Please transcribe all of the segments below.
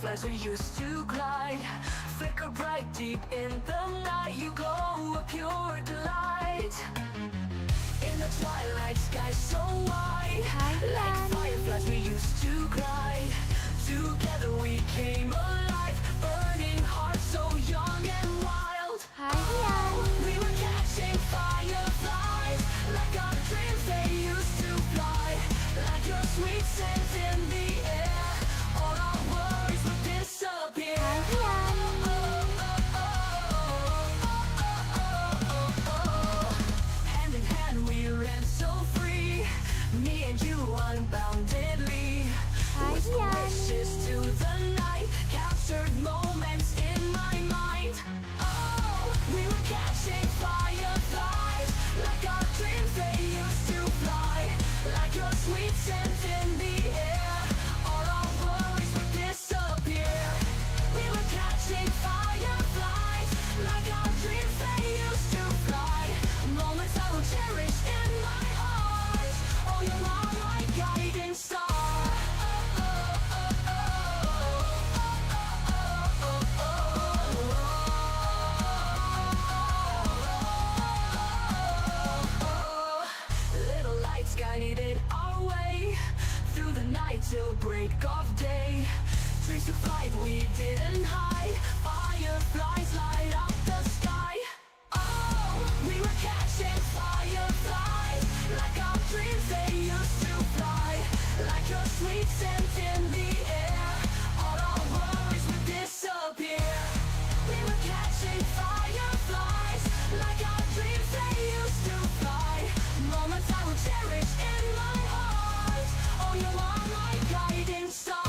fireflies we used to glide, flicker bright deep in the night. You glow a pure delight. In the twilight sky so wide, like fireflies we used to glide. Together we came alive, burning hearts so young and wild. We were catching fireflies, like our dreams they used to fly. Like your sweet scent in the air, all our worries would disappear. Hand in hand we ran so free, me and you unboundedly. Whisper wishes to the night, captured moments in my mind. Oh, we were catching fireflies, like our dreams they used to fly. Like your sweet scent in the air, all our worries would disappear. We were catching fireflies, like our dreams they used to fly. Moments I will cherish in my heart. Oh, you are my guiding star. Little lights guided our way through the night till break of day. Dreams to flight we didn't hide, fireflies light up the sky. Oh, we were catching fireflies, like our dreams they used to fly. Like your sweet scent in the air, all our worries would disappear. We were catching fireflies, like our dreams they used to fly. Moments I will cherish in my heart. Oh, you are my guiding star.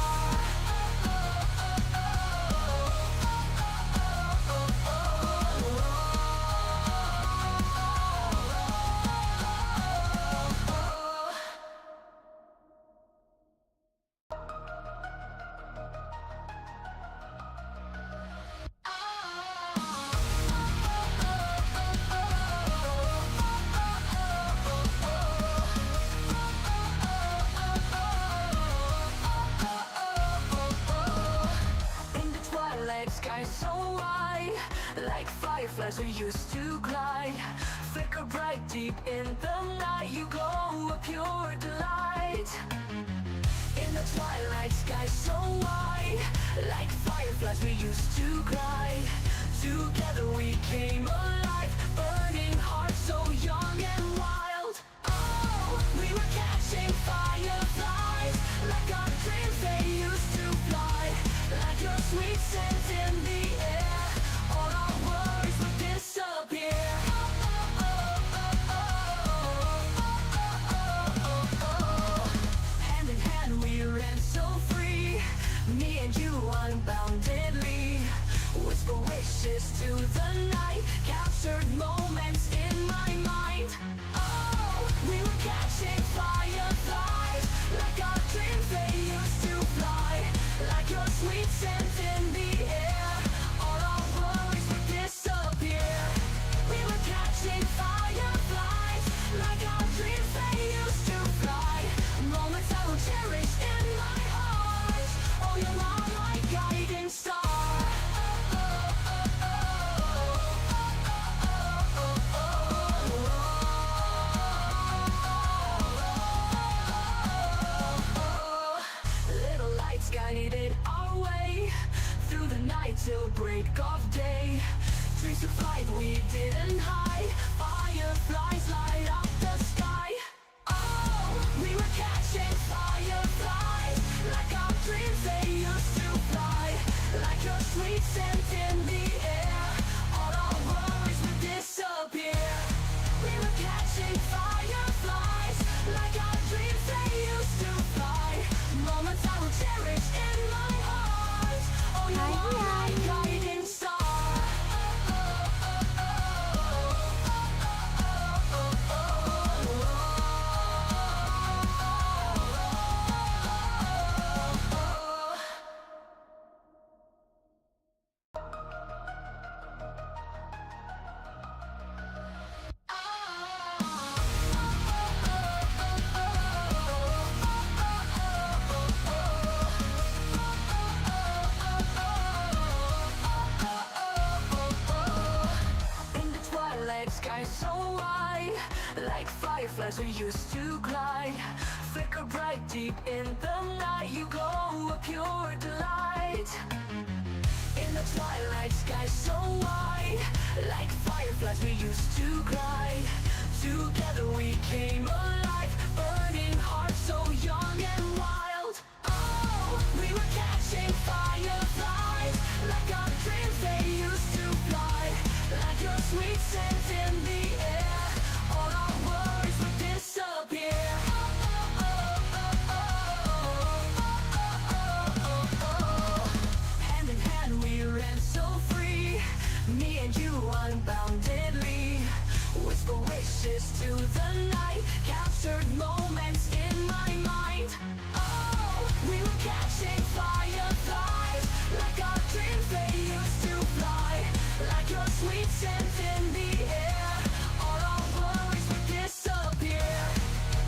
In the twilight sky so wide, like fireflies we used to glide, flicker bright deep in the night. You glow a pure delight. In the twilight sky so wide, like fireflies we used to glide. Together we came alive, burning hearts so young and wild. Oh, we were catching fireflies, like our dreams they used to fly. Like your sweet scent in the air, all our worries would disappear. Hand in hand we ran so free, me and you unboundedly. Whisper wishes to the night, captured moments in my mind. Oh, we were catching fireflies, like our dreams they used to fly. Like your sweet scent in the air, all our worries would disappear. We were catching fireflies, like our dreams they used to fly. Moments I will cherish in my heart. Oh, you are my guiding star. like fireflies we used to glide. Flicker bright deep in the night, you glow a pure delight. In the twilight sky so wide, like fireflies we used to glide. Together we came alive, burning hearts so young and wild. Oh, we were catching fireflies, like our dreams they used to fly. Like your sweet scent in the air, all our worries would disappear. Hand in hand we ran so free, me and you unboundedly. Whisper wishes to the night, captured moments in my mind. Oh, we were catching fireflies, like our dreams they used to fly. Like your sweet scent in the air, all our worries would disappear.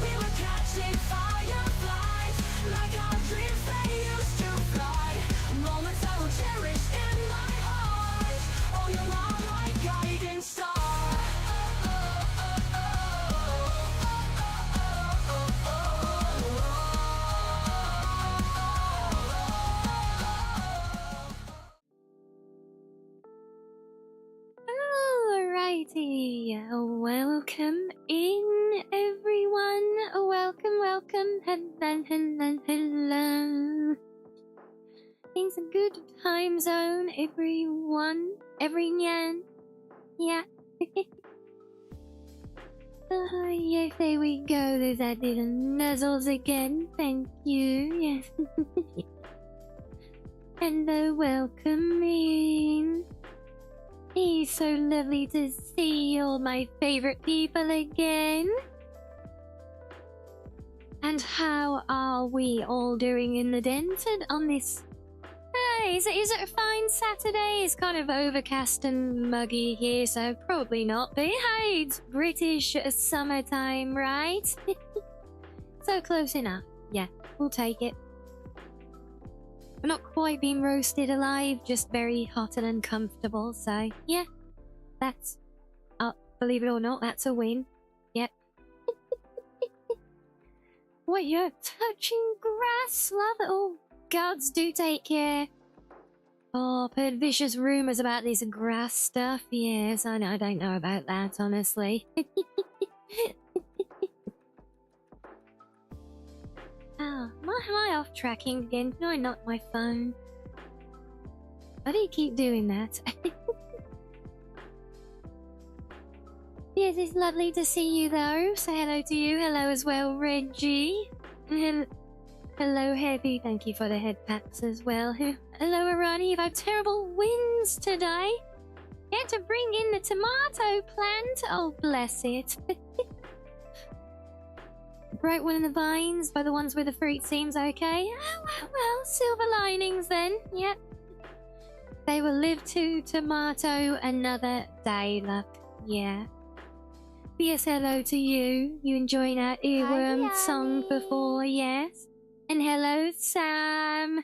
We were catching fireflies, like our dreams they used to fly. Moments I will cherish in my heart. Oh, you're my guiding star. Alrighty, welcome in everyone. Welcome. Hello. It's a good time zone, everyone. Every nyan. Yeah. Yes, there we go. There's that little nuzzles again. Thank you. Yes. Hello, welcome in. It's so lovely to see all my favorite people again. And how are we all doing in the dented on this? Hey, is it a fine Saturday? It's kind of overcast and muggy here, so probably not. But hey, it's British summertime, right? So close enough. Yeah, we'll take it. We're not quite being roasted alive, just very hot and uncomfortable, so yeah, that's, believe it or not, that's a win. Yep. What, you're touching grass, love? Oh, gods, do take care. Oh, I've heard vicious rumours about this grass stuff. Yes, I know, I don't know about that, honestly. Oh, am I off tracking again? No, not my phone. Why do you keep doing that? Yes, it's lovely to see you though. Say hello to you. Hello as well, Reggie. Hello, Heavy. Thank you for the head pats as well. Hello, Arani. You've had terrible winds today. You had to bring in the tomato plant. Oh, bless it. Bright one in the vines, by the ones where the fruit seems okay. Oh, well, silver linings then. Yep. They will live to tomato another day, love. Yeah. Yes, hello to you. You enjoying our earworm song before, yes? And hello, Sam.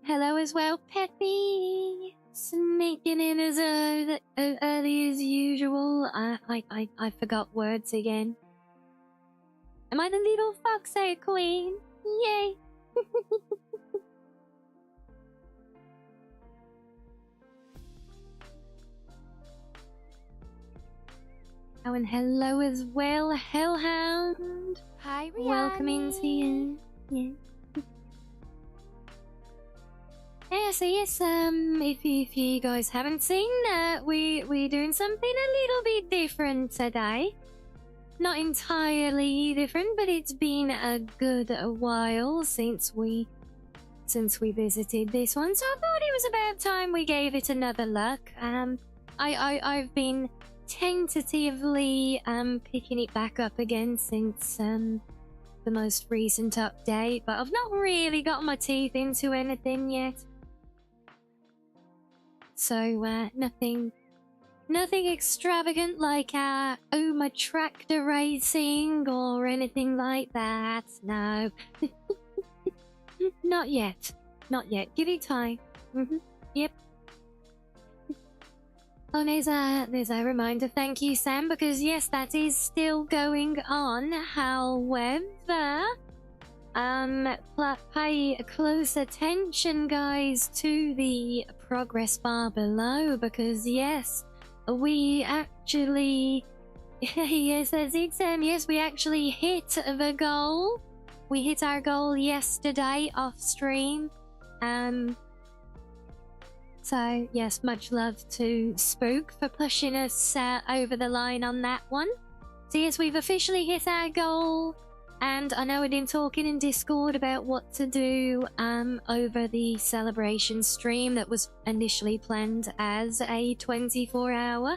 Hello as well, Peppy. Sneaking in as early as usual. I forgot words again. Am I the little foxy queen? Yay! Oh, and hello as well, Hellhound. Hi, Rianni. Welcome into you. Yeah. Yes, if you guys haven't seen, we're doing something a little bit different today. Not entirely different, but it's been a good while since we visited this one, so I thought it was about time we gave it another look. I've been tentatively picking it back up again since the most recent update, but I've not really got my teeth into anything yet. So nothing extravagant like my tractor racing or anything like that. No. Not yet. Give it time. Yep. Oh, there's a reminder. Thank you, Sam, because yes, that is still going on. However, pay close attention, guys, to the progress bar below, because yes, we actually, yes, that's it, Sam. Yes, we actually hit the goal. We hit our goal yesterday off stream. So yes, much love to Spook for pushing us over the line on that one. So yes, we've officially hit our goal, and I know we've been talking in Discord about what to do over the celebration stream that was initially planned as a 24-hour,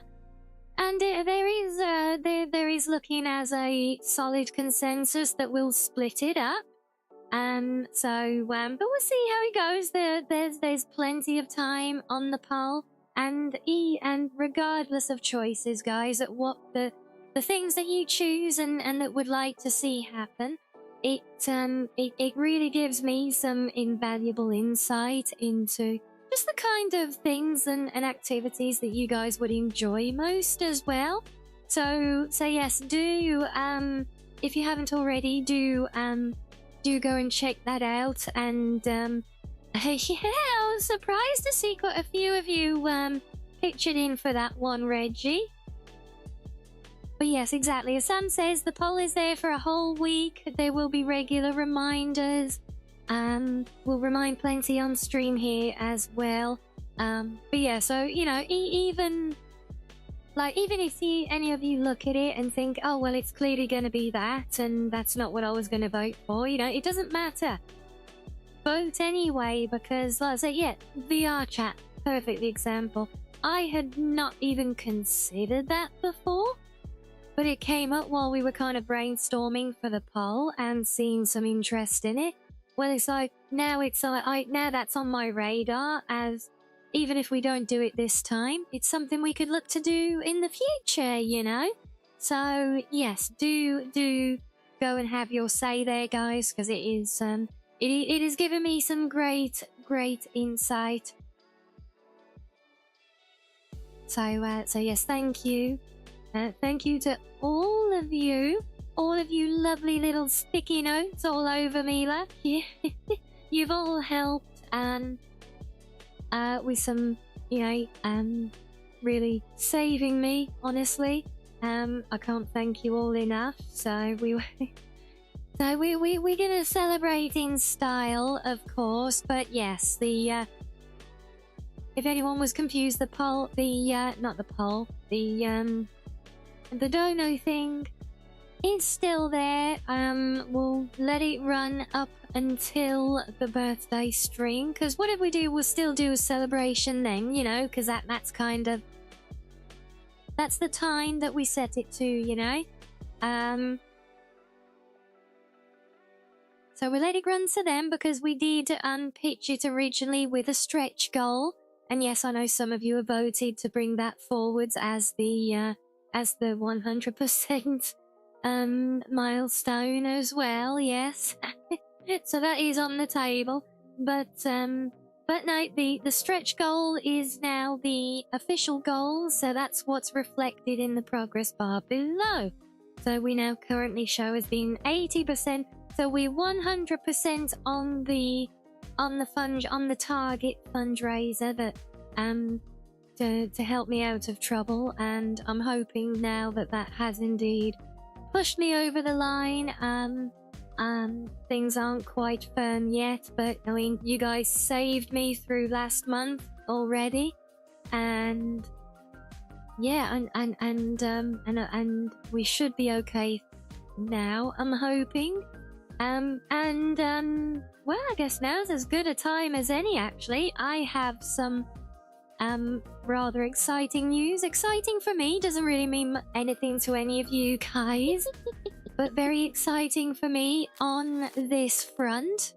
and there is looking as a solid consensus that we'll split it up. But we'll see how it goes. There's plenty of time on the poll, and regardless of choices, guys, at what the things that you choose and that would like to see happen, it really gives me some invaluable insight into just the kind of things and activities that you guys would enjoy most as well. So yes, do if you haven't already, do go and check that out. And yeah, I was surprised to see quite a few of you pictured in for that one, Reggie. But yes, exactly, as Sam says, the poll is there for a whole week. There will be regular reminders. We'll remind plenty on stream here as well. But yeah, so you know, even if any of you look at it and think, oh, well, it's clearly going to be that, and that's not what I was going to vote for, you know, it doesn't matter. Vote anyway, because, like I say, yeah, VR chat, perfect example. I had not even considered that before, but it came up while we were kind of brainstorming for the poll and seeing some interest in it. Well, it's like, now that's on my radar as... even if we don't do it this time, it's something we could look to do in the future, you know? So, yes, do go and have your say there, guys, because it is given me some great insight. So yes, thank you. Thank you to all of you lovely little sticky notes all over me, love. You've all helped, with some, you know, really saving me, honestly. I can't thank you all enough. So we're gonna celebrate in style, of course. But yes, if anyone was confused, the poll, not the poll, the dono thing is still there. We'll let it run up until the birthday stream, because whatever we do, we'll still do a celebration then, you know, because that's kind of, that's the time that we set it to, you know. So we'll let it run to them, because we did pitch it originally with a stretch goal, and yes, I know some of you have voted to bring that forwards as the 100% milestone as well. Yes. So that is on the table, but no, the stretch goal is now the official goal, so that's what's reflected in the progress bar below. So we now currently show as being 80%, so we're 100% on the target fundraiser that to help me out of trouble, and I'm hoping now that has indeed pushed me over the line. Things aren't quite firm yet, but I mean, you guys saved me through last month already, and yeah, and we should be okay now, I'm hoping. Well, I guess now's as good a time as any, actually. I have some rather exciting news. Exciting for me, doesn't really mean anything to any of you guys. But very exciting for me on this front.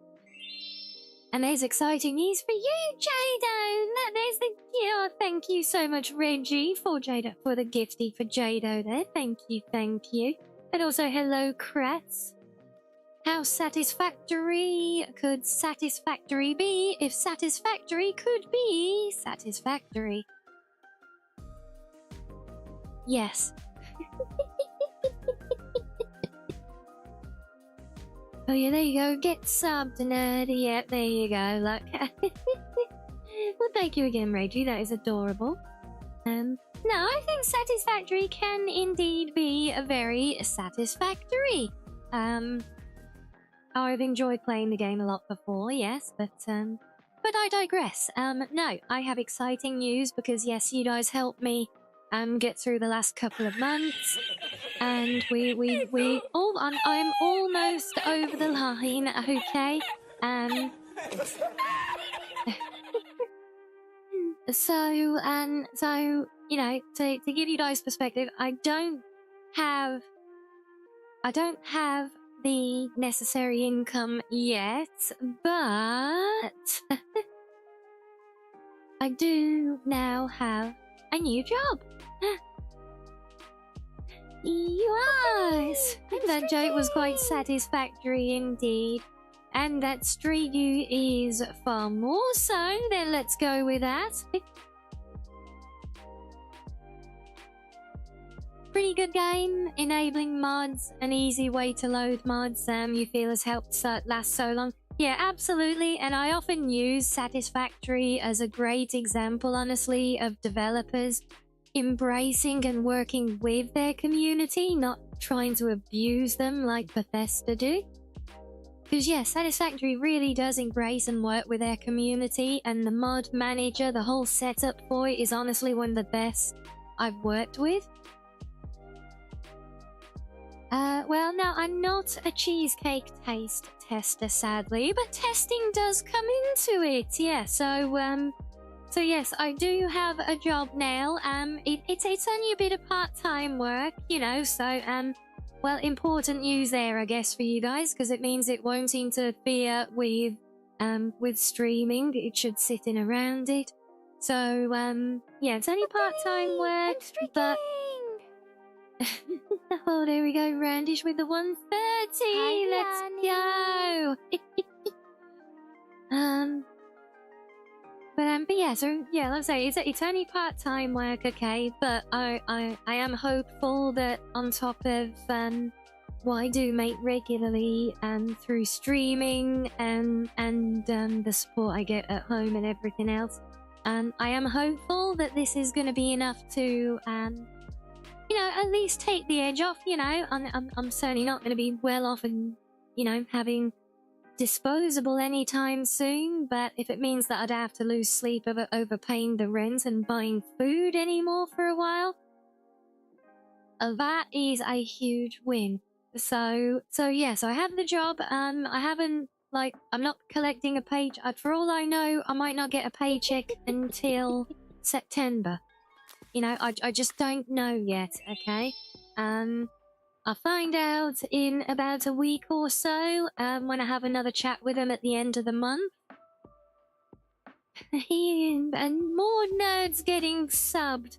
And there's exciting news for you, Jado. There's the... Yeah, thank you so much, Reggie, for the gifty for Jado there. Thank you. And also, hello, Kretz. How satisfactory could satisfactory be if satisfactory could be satisfactory? Yes. Oh yeah, there you go. Get subbed, nerdy. Yep, there you go. Look. Well, thank you again, Reggie. That is adorable. No, I think Satisfactory can indeed be a very satisfactory. I've enjoyed playing the game a lot before, yes, but I digress. No, I have exciting news because yes, you guys helped me get through the last couple of months, and I'm almost over the line, okay? So, you know, to give you guys perspective, I don't have the necessary income yet, but I do now have a new job. Yes, that joke was quite satisfactory indeed. And that Street U is far more so, then let's go with that. Pretty good game, enabling mods, an easy way to load mods you feel has helped last so long. Yeah, absolutely, and I often use Satisfactory as a great example, honestly, of developers embracing and working with their community, not trying to abuse them like Bethesda do. Because yeah, Satisfactory really does embrace and work with their community, and the mod manager, the whole setup for it is honestly one of the best I've worked with. Well, now I'm not a cheesecake taste tester, sadly, but testing does come into it, yeah. So yes, I do have a job now. It's only a bit of part-time work, you know. So well, important news there, I guess, for you guys, because it means it won't interfere with streaming. It should sit in around it. So yeah, it's only part-time work, but. Oh, there we go, Randish with the 130. Let's go. But yeah, so yeah, let's say it's only part-time work, okay. But I am hopeful that on top of what I do make regularly through streaming and the support I get at home and everything else, I am hopeful that this is going to be enough to you know, at least take the edge off, you know. I'm certainly not going to be well off and, you know, having disposable anytime soon, but if it means that I'd have to lose sleep over paying the rent and buying food anymore for a while, that is a huge win. So yeah, so I have the job. I haven't, like, I'm not collecting a paycheck. For all I know, I might not get a paycheck until September. You know, I just don't know yet, okay? I'll find out in about a week or so, when I have another chat with him at the end of the month. And more nerds getting subbed.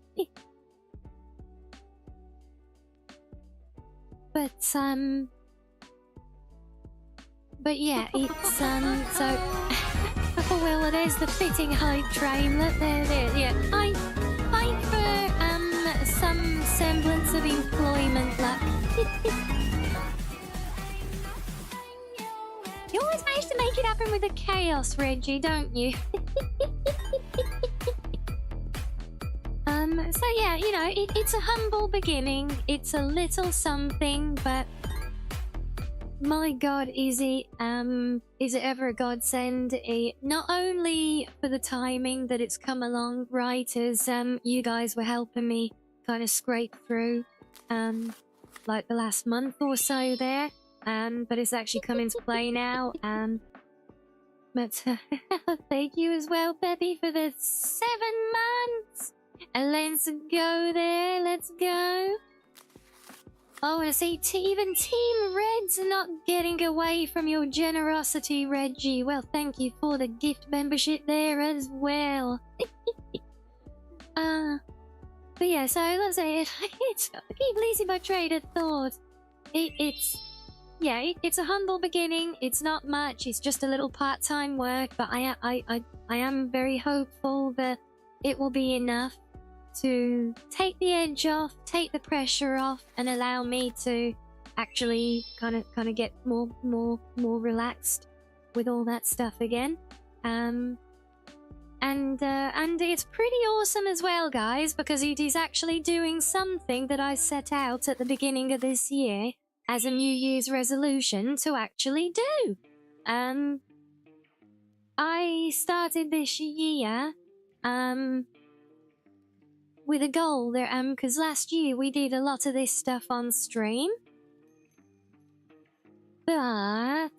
But yeah, it's, so... Oh, well, there's the fitting hype train. Look, there, yeah. I fight for, some semblance of employment luck. You always manage to make it happen with the chaos, Reggie, don't you? So yeah, you know, it's a humble beginning. It's a little something, but my God, is it ever a godsend? Not only for the timing that it's come along right as you guys were helping me kind of scrape through like the last month or so there, but it's actually come into play now. But thank you as well, Peppy, for the 7 months. And let's go there, let's go. Oh, and I see even Team Red's not getting away from your generosity, Reggie. Well, thank you for the gift membership there as well. But yeah, so let's say it's I keep losing my train of thought. It's a humble beginning. It's not much. It's just a little part-time work, but I am very hopeful that it will be enough. to take the edge off, take the pressure off, and allow me to actually kind of get more relaxed with all that stuff again. And it's pretty awesome as well, guys, because it is actually doing something that I set out at the beginning of this year as a New Year's resolution to actually do. I started this year with a goal there, because last year we did a lot of this stuff on stream, but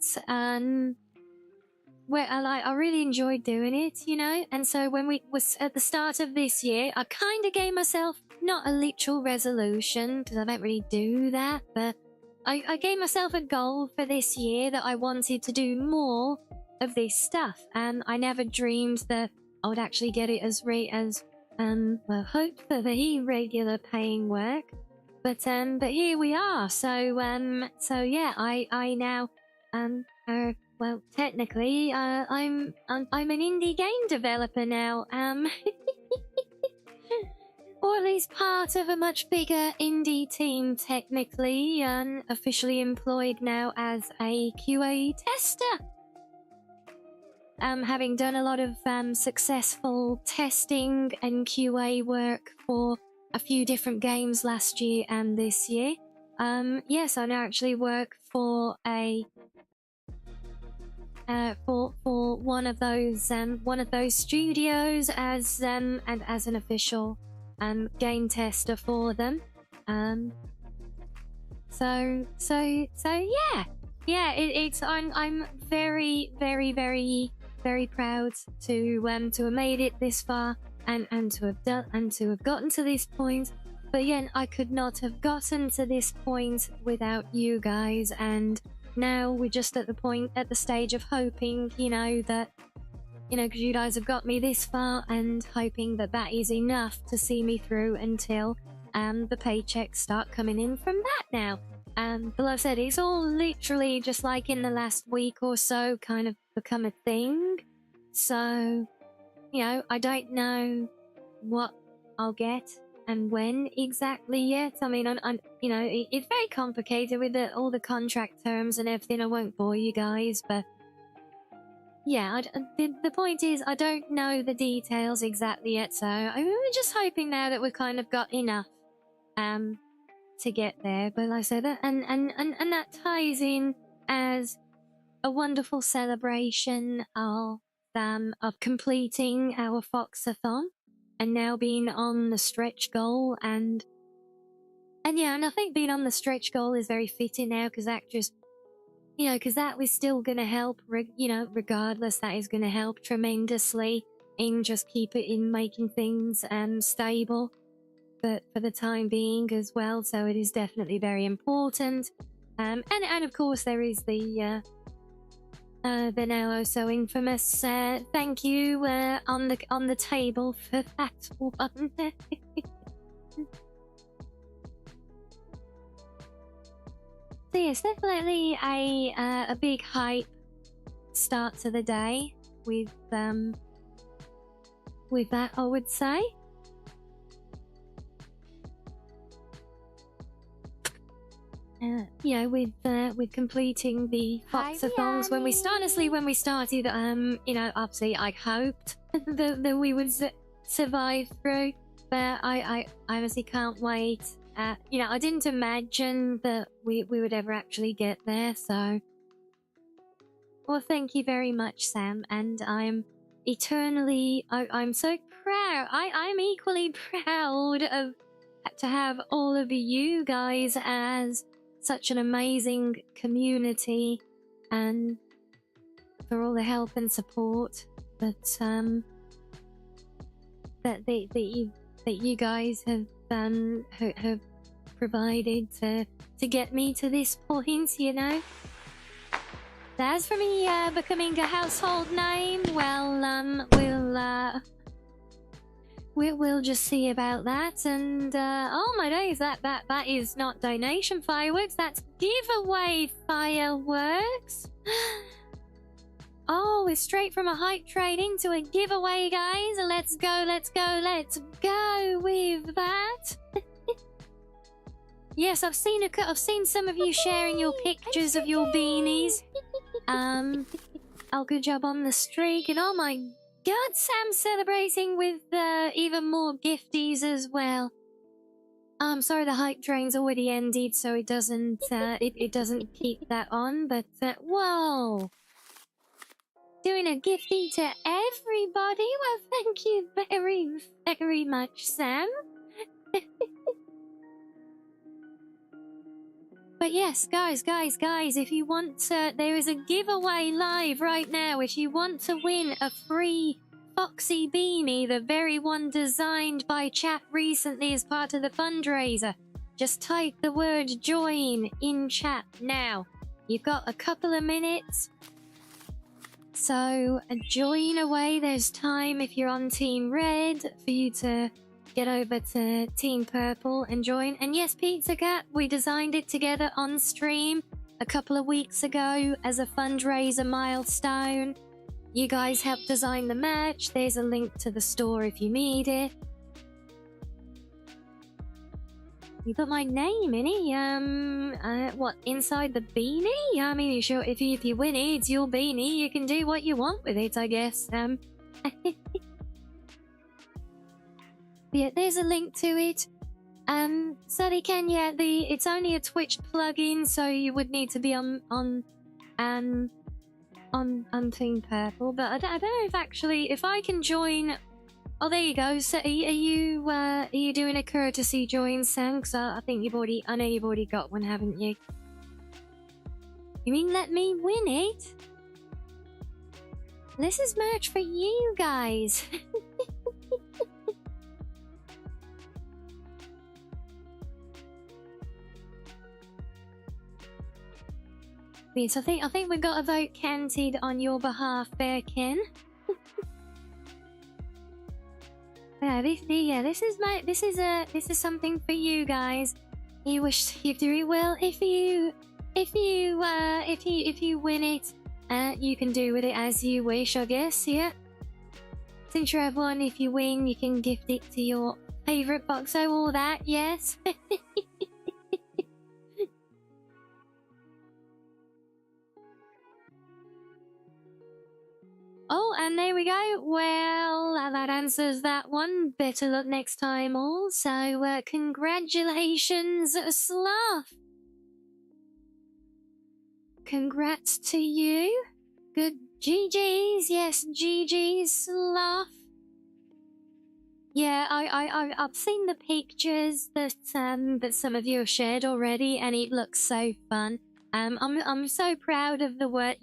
where I really enjoyed doing it, you know. And so when we was at the start of this year, I kind of gave myself not a literal resolution, because I don't really do that, but I gave myself a goal for this year that I wanted to do more of this stuff, and I never dreamed that I would actually get it as well, hopefully regular paying work, but here we are. So yeah, I now well, technically I'm an indie game developer now, or at least part of a much bigger indie team, technically, officially employed now as a QA tester. Having done a lot of successful testing and QA work for a few different games last year and this year. Yes, I now actually work for a for one of those studios as an official game tester for them. So yeah, it's I'm very proud to have made it this far and to have gotten to this point. But again, I could not have gotten to this point without you guys, and now we're just at the stage of hoping, you know, that, you know, because you guys have got me this far, and hoping that that is enough to see me through until the paychecks start coming in from that now. But like I said, it's all literally just like in the last week or so kind of become a thing. So, you know, I don't know what I'll get and when exactly yet. I mean, I'm you know, it's very complicated with all the contract terms and everything. I won't bore you guys, but yeah, the point is I don't know the details exactly yet. So I'm just hoping now that we've kind of got enough to get there. But like I said, and that ties in as a wonderful celebration of completing our Foxathon and now being on the stretch goal, and yeah, and I think being on the stretch goal is very fitting now, because that just, you know, because that was still going to help, you know, regardless, that is going to help tremendously in just keep it in making things stable, but for the time being as well. So it is definitely very important. And of course there is the now oh so infamous thank you on the table for that one. So yes, definitely a big hype start to the day with that, I would say. You know, with completing the Foxathons, when we started, you know, obviously I hoped that we would survive through, but I honestly can't wait. You know, I didn't imagine that we would ever actually get there, so well, thank you very much, Sam, and I'm eternally, I'm so proud. I'm equally proud to have all of you guys as such an amazing community, and for all the help and support that you guys have provided to get me to this point, you know. As for me becoming a household name, well, we'll just see about that. And oh my days, that is not donation fireworks, that's giveaway fireworks. Oh, we're straight from a hype train into a giveaway, guys. Let's go, let's go, let's go with that. Yes, I've seen some of you sharing your pictures of your beanies. Oh, good job on the streak, and oh my god, Sam's celebrating with even more gifties as well. I'm sorry, the hype train's already ended, so it doesn't it doesn't keep that on. But whoa, doing a gifty to everybody. Well, thank you very, very much, Sam. But yes, guys, if you want to, there is a giveaway live right now. If you want to win a free Foxy beanie, the very one designed by chat recently as part of the fundraiser, just type the word join in chat now. You've got a couple of minutes. So join away. There's time if you're on Team Red for you to get over to Team Purple and join. And yes, Pizza Cat, we designed it together on stream a couple of weeks ago as a fundraiser milestone. You guys helped design the merch. There's a link to the store if you need it. You got my name in it. What, inside the beanie? I mean, sure, if you win it, it's your beanie. You can do what you want with it, I guess. Yeah, there's a link to it. Sadly, Ken, yeah, it's only a Twitch plugin, so you would need to be on Team Purple. But I don't know if I can join. Oh, there you go. So, are you doing a courtesy join, Sam? Because I think I know you've already got one, haven't you? You mean let me win it? This is merch for you guys. Yes, I think we got a vote counted on your behalf there, Ken. This is something for you guys. You wish you do well. If you win it, you can do with it as you wish, I guess. Yeah. Since you're one, if you win, you can gift it to your favorite boxo. All that, yes. Oh, and there we go. Well, that answers that one. Better luck next time, all. So, congratulations, Sloth. Congrats to you. Good GG's. Yes, GG's, Sloth. Yeah, I've seen the pictures that some of you have shared already, and it looks so fun. I'm so proud of the work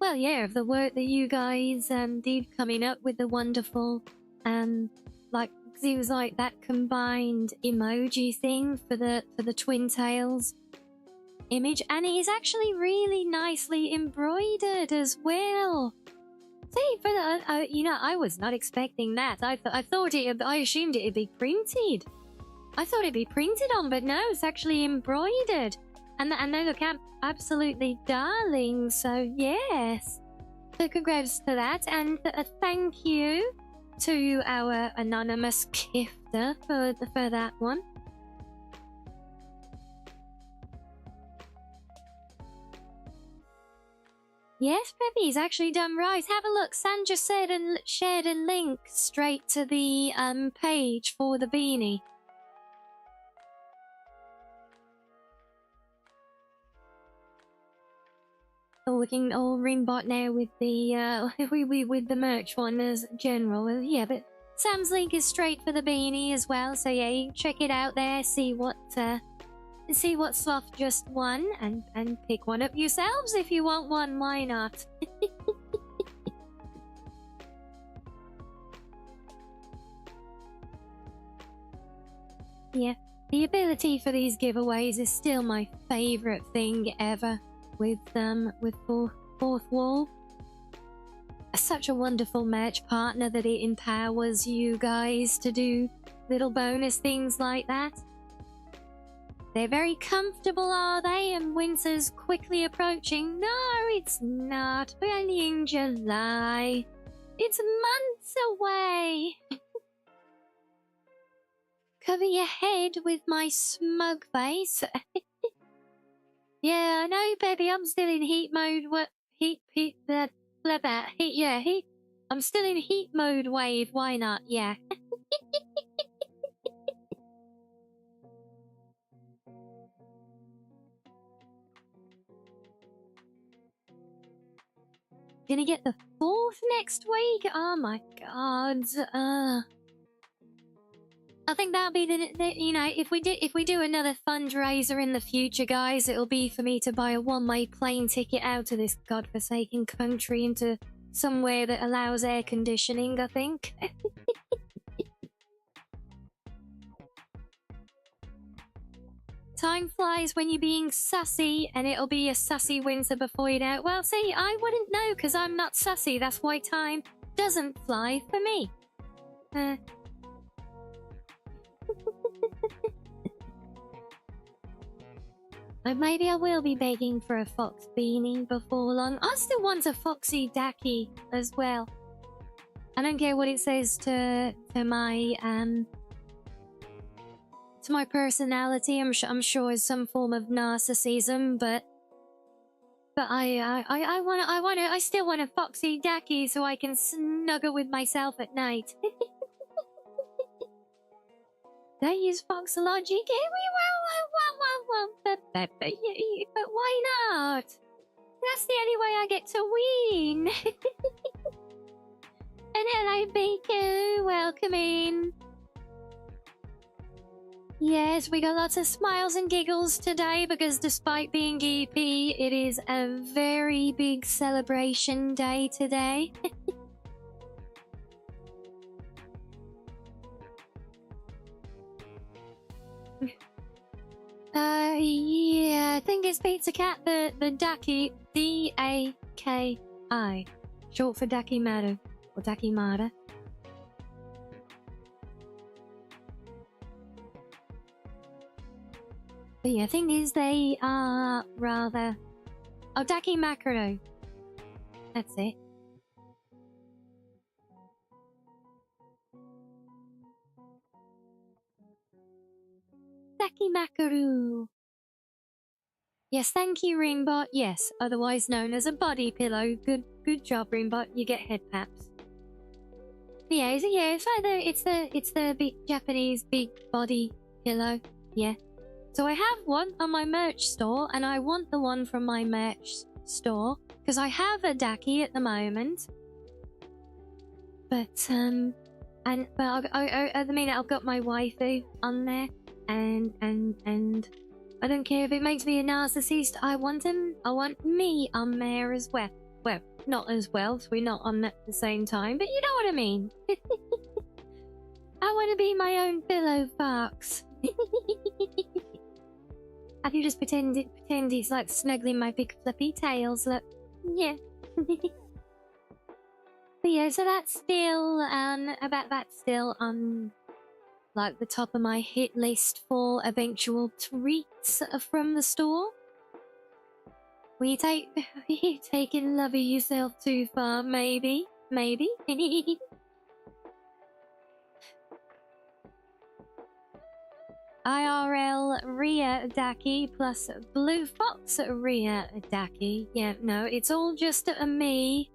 of the work that you guys did coming up with the wonderful like, 'cause it was like that combined emoji thing for the twin tails image, and it is actually really nicely embroidered as well. See, for the I was not expecting that. I assumed it'd be printed. I thought it'd be printed on, but no, it's actually embroidered. And they look absolutely darling, so yes. So congrats to that, and a thank you to our anonymous gifter for that one. Yes, Peppy's actually done right. Have a look. Sandra said and shared a link straight to the page for the beanie. We can all ringbot now with the with the merch one as general. Yeah, but Sam's link is straight for the beanie as well. So yeah, you can check it out there. See what Sloth just won, and pick one up yourselves if you want one. Why not? Yeah, the ability for these giveaways is still my favorite thing ever. With Fourth Wall, such a wonderful merch partner that it empowers you guys to do little bonus things like that. They're very comfortable, are they? And winter's quickly approaching. No, it's not. We're only in July. It's months away. Cover your head with my smug face. Yeah, I know, baby. I'm still in heat mode. What? Heat, heat. I'm still in heat mode wave. Why not? Yeah. Gonna get the 4th next week? Oh my god. I think that'll be the you know, if we do another fundraiser in the future, guys, it'll be for me to buy a one-way plane ticket out of this godforsaken country into somewhere that allows air conditioning, I think. Time flies when you're being sassy, and it'll be a sassy winter before you know. Well, see, I wouldn't know because I'm not sassy. That's why time doesn't fly for me. Maybe I will be begging for a fox beanie before long. I still want a foxy dacky as well. I don't care what it says to my personality. I'm sure it's some form of narcissism, but I still want a foxy dacky so I can snuggle with myself at night. They use foxology. But why not? That's the only way I get to win. And hello, Biku. Welcome in. Yes, we got lots of smiles and giggles today because despite being EP, it is a very big celebration day today. Yeah, I think it's Pizza Cat, the Daki, D-A-K-I, short for Dakimaru, or Dakimara. But yeah, thing is, they are rather... Oh, Dakimakuru. That's it. Dakimakuru. Yes, thank you, Rinbot. Yes, otherwise known as a body pillow. Good job, Rinbot. You get head paps. Yeah, it's the big Japanese big body pillow. Yeah. So I have one on my merch store, and I want the one from my merch store because I have a Daki at the moment. But at the minute I've got my waifu on there, and I don't care if it makes me a narcissist. I want me on there as well. Well, not as well, so we're not on at the same time, but you know what I mean. I want to be my own pillow fox. I can just pretend it's like snuggling my big fluffy tails. Look, yeah. But yeah, so that's still on like the top of my hit list for eventual treats from the store. Were you taking love of yourself too far? Maybe. IRL Ria Daki plus Blue Fox Ria Daki. Yeah, no, it's all just a me.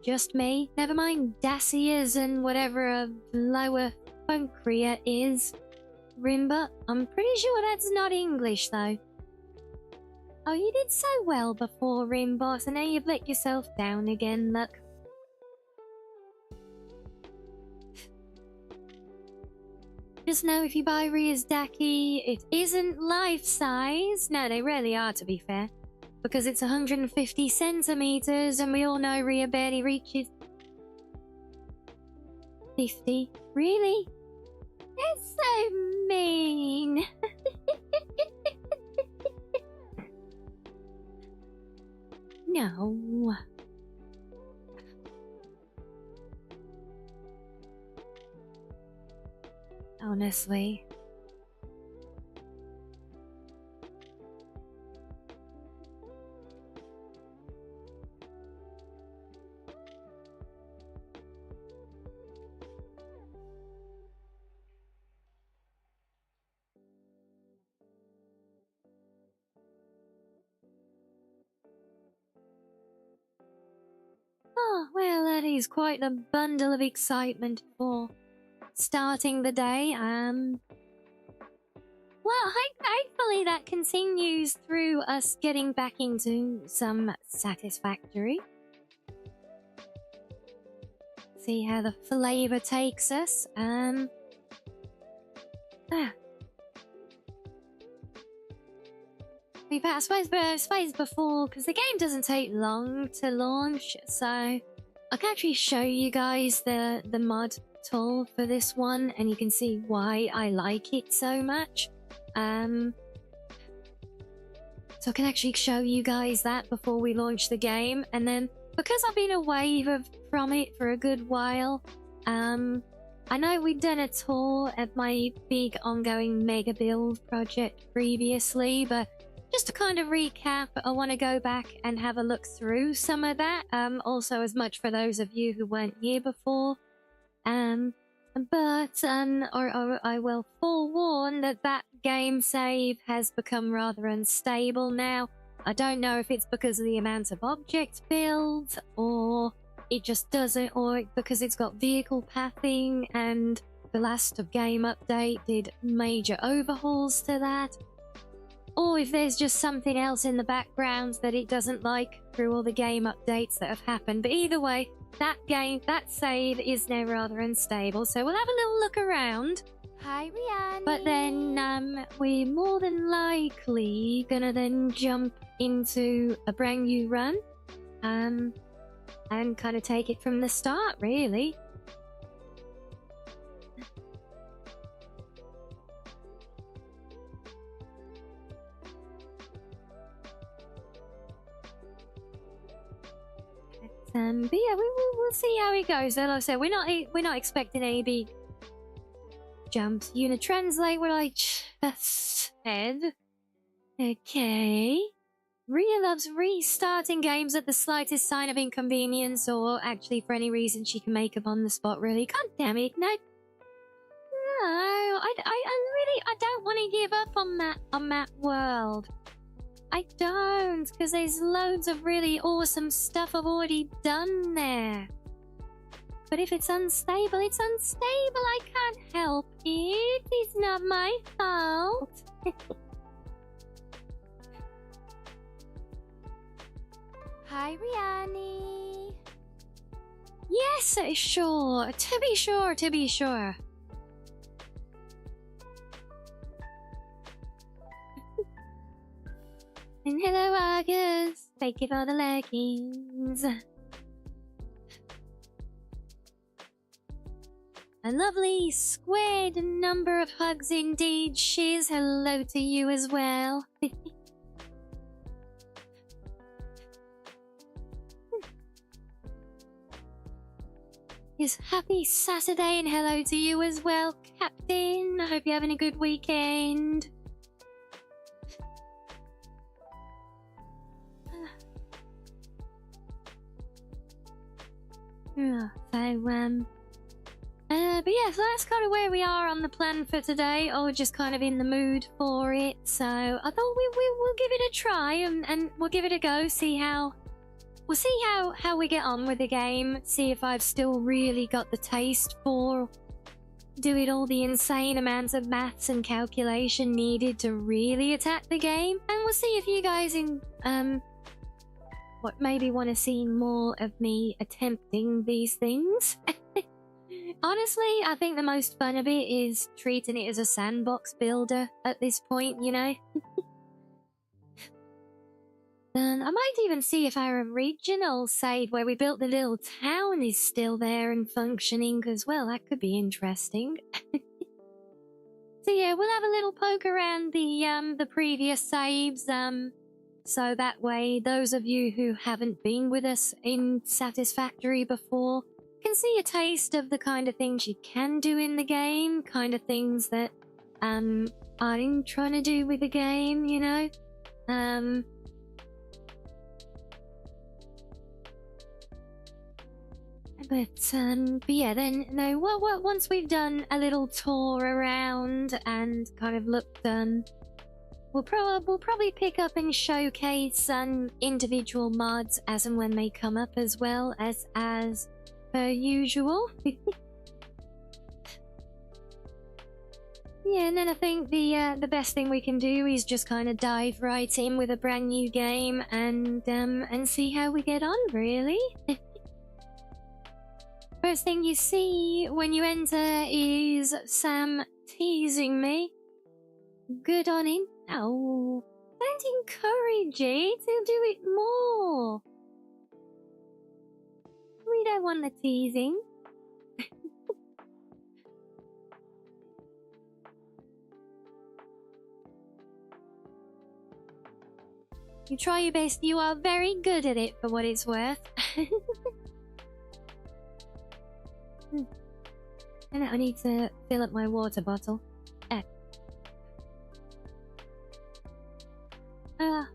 Just me. Never mind Dacias and whatever a lower Funkria is. Rimba, I'm pretty sure that's not English though. Oh, you did so well before, Rimba, so now you've let yourself down again, look. Just know if you buy Ria's Daki, it isn't life-size. No, they rarely are, to be fair. Because it's 150 centimeters, and we all know Ria barely reaches 50. Really? That's so mean. No. Honestly. Well, that is quite a bundle of excitement for starting the day. Well, hopefully that continues through us getting back into some Satisfactory. See how the flavor takes us. We've had, I suppose before, because the game doesn't take long to launch, so I can actually show you guys the mod tool for this one, and you can see why I like it so much. So I can actually show you guys that before we launch the game, and then because I've been away from it for a good while, I know we've done a tour at my big ongoing mega build project previously, but just to kind of recap, I want to go back and have a look through some of that, also as much for those of you who weren't here before. But I will forewarn that game save has become rather unstable now. I don't know if it's because of the amount of object builds, or it just doesn't, or because it's got vehicle pathing and the last of game update did major overhauls to that, or if there's just something else in the background that it doesn't like through all the game updates that have happened. But either way, that save is now rather unstable, so we'll have a little look around. Hi, Rianni. But then we're more than likely gonna then jump into a brand new run, and kind of take it from the start, really. But yeah, we'll see how it goes. Like I said, we're not expecting any big jumps. You gonna translate what I just said? Okay. Ria loves restarting games at the slightest sign of inconvenience, or actually for any reason she can make up on the spot. Really, god damn it! No, I don't want to give up on that world. I don't, because there's loads of really awesome stuff I've already done there. But if it's unstable, it's unstable. I can't help it. It's not my fault. Hi, Rianni. Yes, sure. To be sure. And hello, August. Thank you for the leggings. A lovely squared number of hugs indeed, Shiz. Hello to you as well. Yes, happy Saturday and hello to you as well, Captain. I hope you're having a good weekend. But yeah, so that's kind of where we are on the plan for today, or just kind of in the mood for it. So I thought we'll give it a try and we'll give it a go, we'll see how we get on with the game, see if I've still really got the taste for doing all the insane amounts of maths and calculation needed to really attack the game. And we'll see if you guys maybe want to see more of me attempting these things. Honestly, I think the most fun of it is treating it as a sandbox builder at this point, you know? And I might even see if our original save where we built the little town is still there and functioning as well. That could be interesting. So yeah, we'll have a little poke around the previous saves, so that way those of you who haven't been with us in Satisfactory before can see a taste of the kind of things you can do in the game, kind of things that I'm trying to do with the game, you know? But yeah, then no. Well, once we've done a little tour around and kind of looked, we'll we'll probably pick up and showcase some individual mods as and when they come up, as well as per usual. Yeah, and then I think the best thing we can do is just kind of dive right in with a brand new game and see how we get on, really. First thing you see when you enter is Sam teasing me. Good on him. Oh, don't encourage it. He'll do it more. We don't want the teasing. You try your best. You are very good at it, for what it's worth. I need to fill up my water bottle.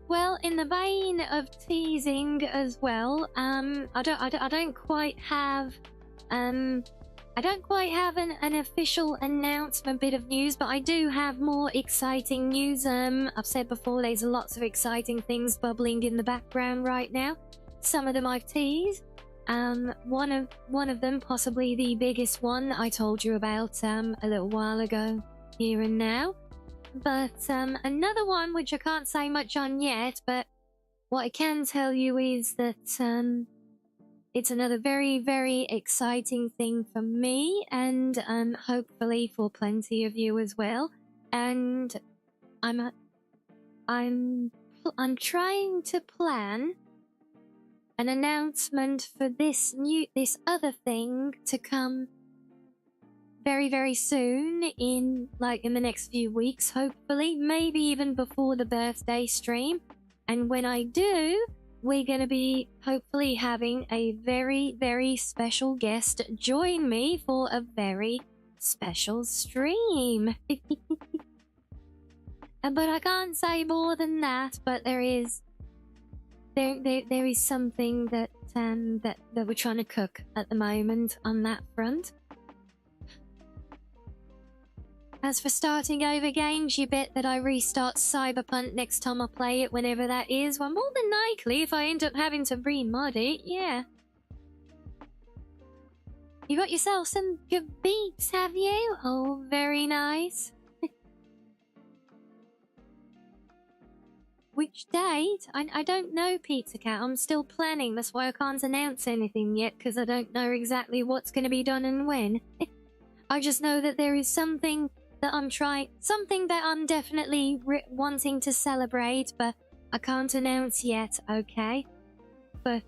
Well, in the vein of teasing as well, I don't quite have an official announcement bit of news, but I do have more exciting news. I've said before, there's lots of exciting things bubbling in the background right now. Some of them I've teased. One of them, possibly the biggest one, I told you about a little while ago, here and now. But another one which I can't say much on yet, but what I can tell you is that it's another very, very exciting thing for me, and hopefully for plenty of you as well. And I'm trying to plan an announcement for this other thing to come very, very soon, in the next few weeks, hopefully, maybe even before the birthday stream. And when I do, we're going to be hopefully having a very, very special guest join me for a very special stream. But I can't say more than that, but there is something that we're trying to cook at the moment on that front. As for starting over games, you bet that I restart Cyberpunk next time I play it, whenever that is. Well, more than likely, if I end up having to re-mod it, yeah. You got yourself some good beats, have you? Oh, very nice. Which date? I don't know, Pizza Cat. I'm still planning. That's why I can't announce anything yet, because I don't know exactly what's going to be done and when. I just know that there is something that I'm definitely wanting to celebrate, but I can't announce yet, okay? But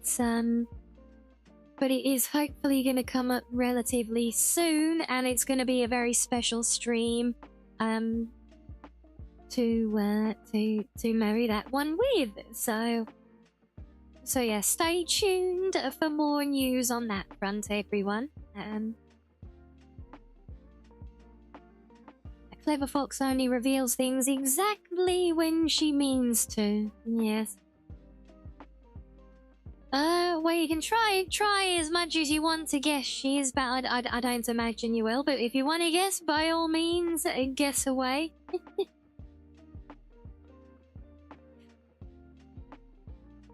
it is hopefully going to come up relatively soon, and it's going to be a very special stream to marry that one with. So yeah, stay tuned for more news on that front, everyone. Clever Fox only reveals things exactly when she means to. Yes. Well, you can try as much as you want to guess she is, but I don't imagine you will. But if you want to guess, by all means, guess away.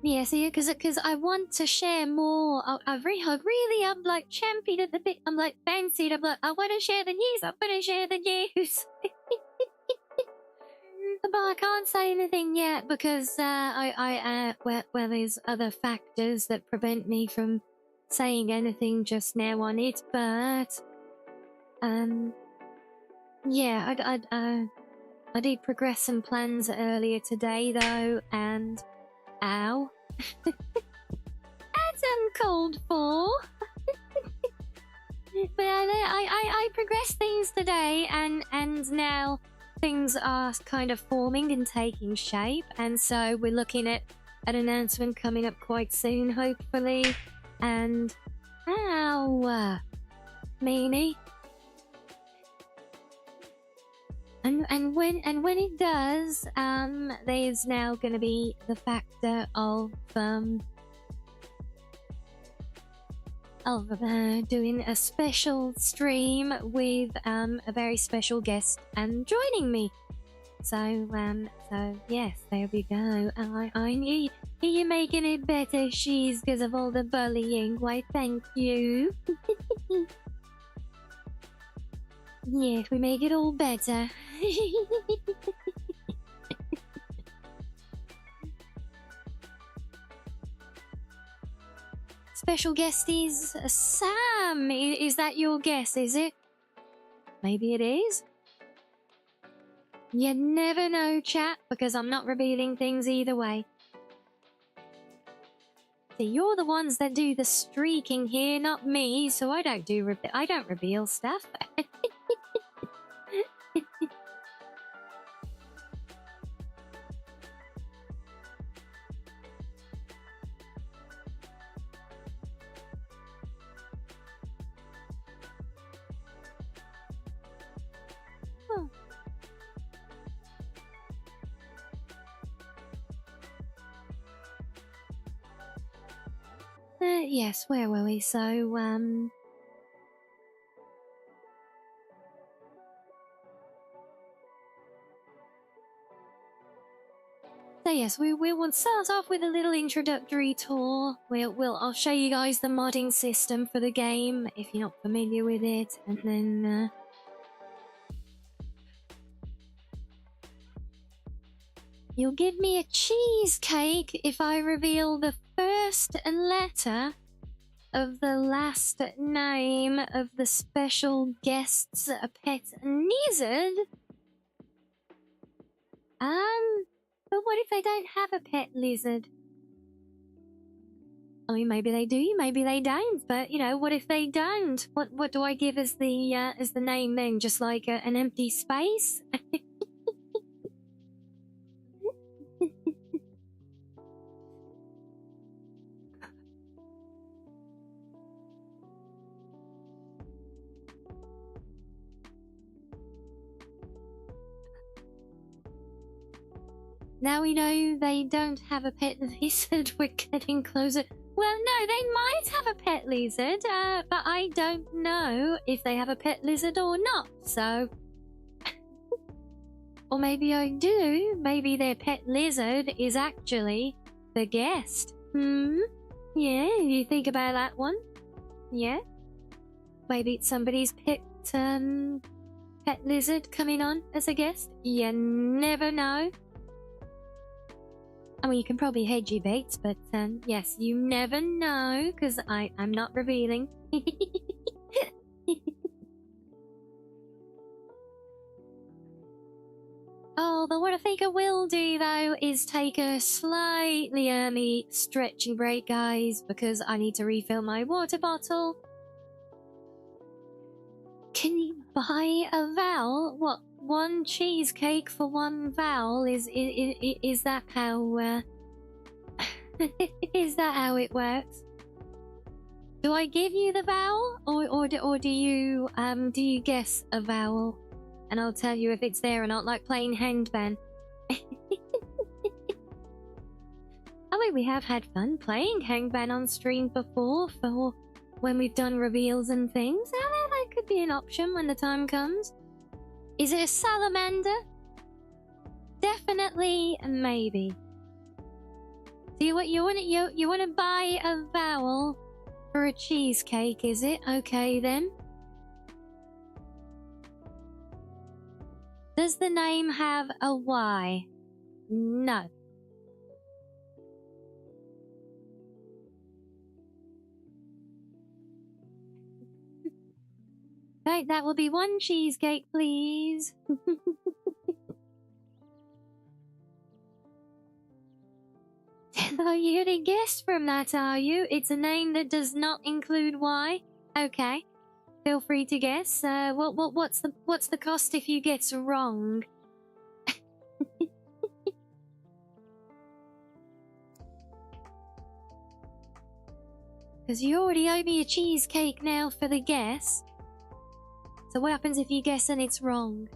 Yeah, see, because I want to share more. I'm like championed at the bit. I'm like fancied. I'm like, I want to share the news. I'm going to share the news. But I can't say anything yet because there's other factors that prevent me from saying anything just now on it. But yeah, I did progress some plans earlier today though, and ow. That's uncalled for. But I progressed things today, and now things are kind of forming and taking shape, and so we're looking at an announcement coming up quite soon, hopefully. And ow, meanie. And when it does, there's now going to be the factor of doing a special stream with a very special guest and joining me. So yes, there we go. I knew you're making it better, She's, because of all the bullying. Why, thank you. Yes, we make it all better. Special guest is Sam. Is that your guess, is it? Maybe it is? You never know, chat, because I'm not revealing things either way. See, you're the ones that do the streaking here, not me, so I don't reveal stuff. Oh. Yes, where were we? So, yes, we will start off with a little introductory tour. I'll show you guys the modding system for the game if you're not familiar with it, and then you'll give me a cheesecake if I reveal the first letter of the last name of the special guest's pet lizard. But what if they don't have a pet lizard? I mean, maybe they do, maybe they don't. But you know, what if they don't? What do I give as the name then? Just like an empty space? Now we know they don't have a pet lizard, we're getting closer. Well, no, they might have a pet lizard, but I don't know if they have a pet lizard or not, so... Or maybe I do. Maybe their pet lizard is actually the guest. Yeah, you think about that one? Yeah? Maybe it's somebody's pet lizard coming on as a guest? You never know. I mean, you can probably hedge your bets, but yes, you never know, because I'm not revealing. Oh, but what I think I will do, though, is take a slightly early stretching break, guys, because I need to refill my water bottle. Can you buy a vowel? What? One cheesecake for one vowel? Is that how is that how it works? Do I give you the vowel, or do you guess a vowel, and I'll tell you if it's there or not, like playing handban? I mean, we have had fun playing hangban on stream before for when we've done reveals and things. That could be an option when the time comes. Is it a salamander? Definitely, maybe. So you want to buy a vowel for a cheesecake, is it? Okay then. Does the name have a Y? No. Right, that will be one cheesecake, please. Oh, you already guessed from that, are you? It's a name that does not include Y. Okay, feel free to guess. What's the cost if you get wrong? Because you already owe me a cheesecake now for the guess. So what happens if you guess and it's wrong?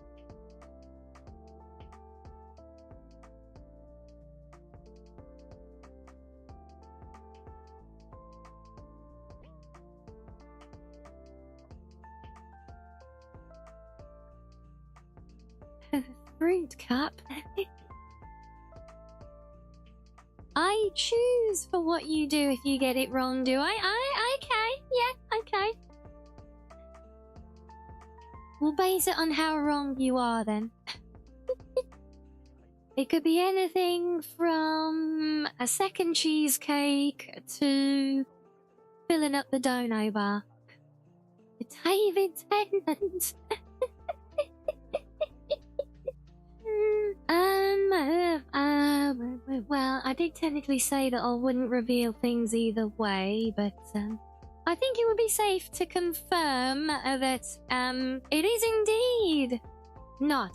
Fruit cup. I choose for what you do if you get it wrong, do I? Okay, yeah, okay. We'll base it on how wrong you are then. It could be anything from a second cheesecake to filling up the dono bar. David Tennant. Well, I did technically say that I wouldn't reveal things either way, but I think it would be safe to confirm that it is indeed not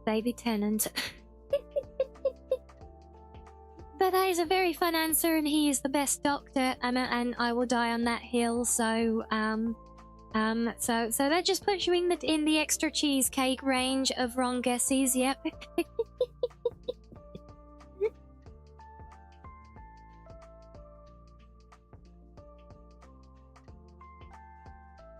David Tennant. But that is a very fun answer, and he is the best doctor, and I will die on that hill. So that just puts you in the extra cheesecake range of wrong guesses. Yep.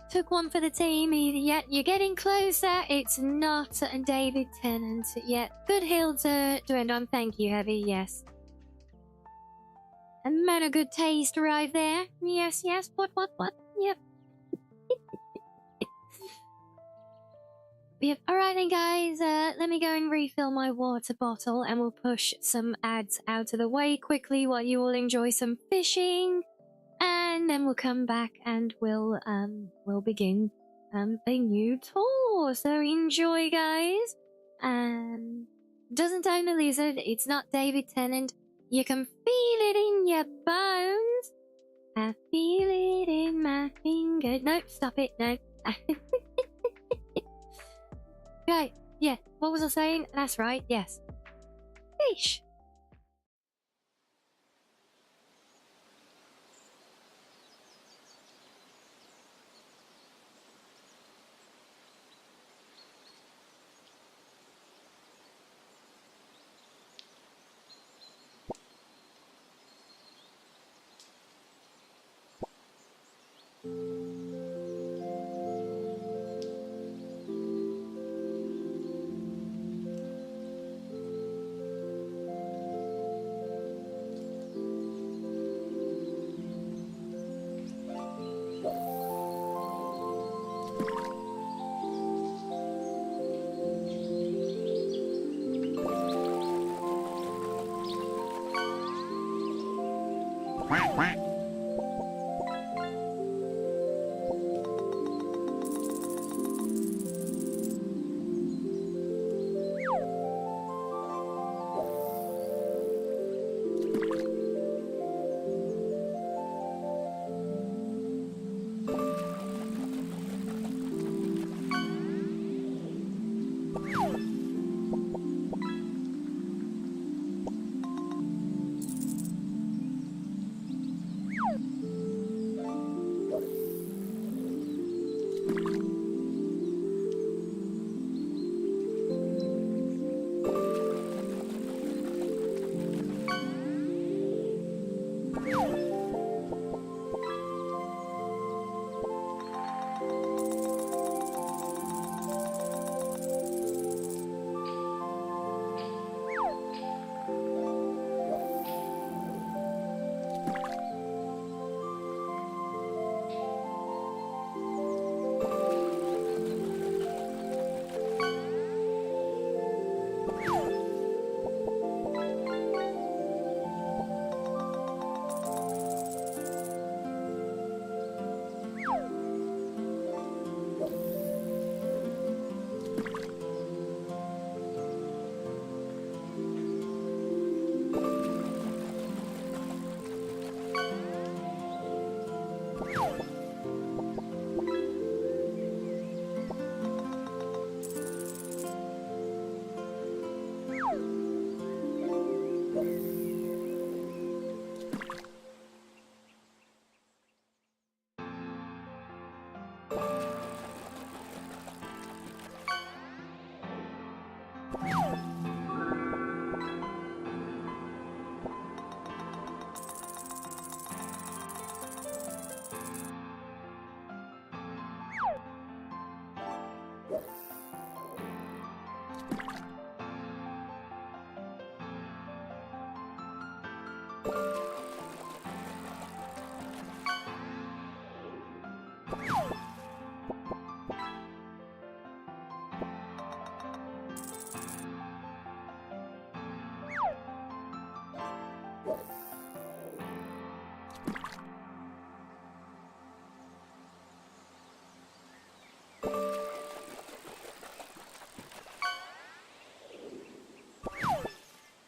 Took one for the team. Yet you're getting closer. It's not David Tennant. Yet good hill to end on. Thank you, Heavy. Yes. A man of good taste right there. Yes. What? Yep. Yep. Alright then, guys. Let me go and refill my water bottle, and we'll push some ads out of the way quickly while you all enjoy some fishing. And then we'll come back and we'll begin the new tour. So enjoy, guys. Doesn't own a lizard. It's not David Tennant. You can feel it in your bones. I feel it in my finger. No, stop it. No. Right. Yeah. What was I saying? That's right. Yes. Fish.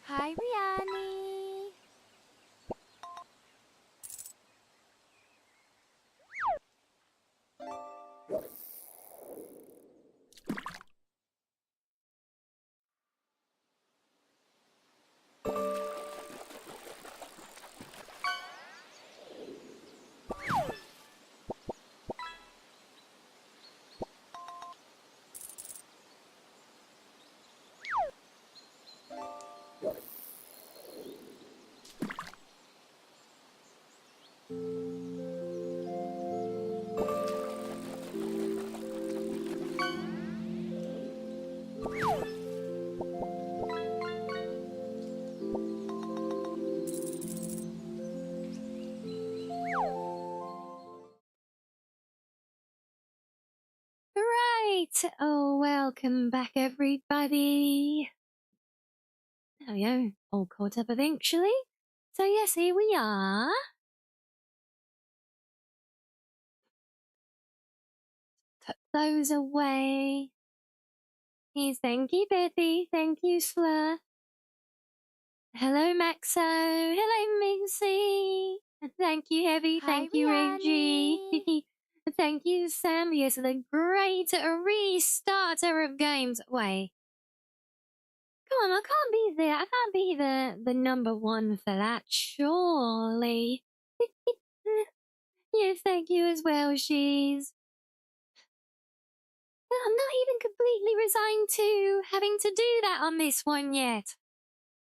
Hi, Rianni. Right. Oh, welcome back, everybody. There we go. All caught up eventually. So yes, here we are. Tuck those away. Yes, thank you, Bethy. Thank you, Slur. Hello, Maxo. Hello, Mincy. Thank you, Heavy. Hi, Thank you, Reggie. Rianni. Thank you, Sam. Yes, the great restarter of games. Wait. Come on, I can't be there. I can't be the number one for that, surely. Yes, thank you as well, she's. I'm not even completely resigned to having to do that on this one yet.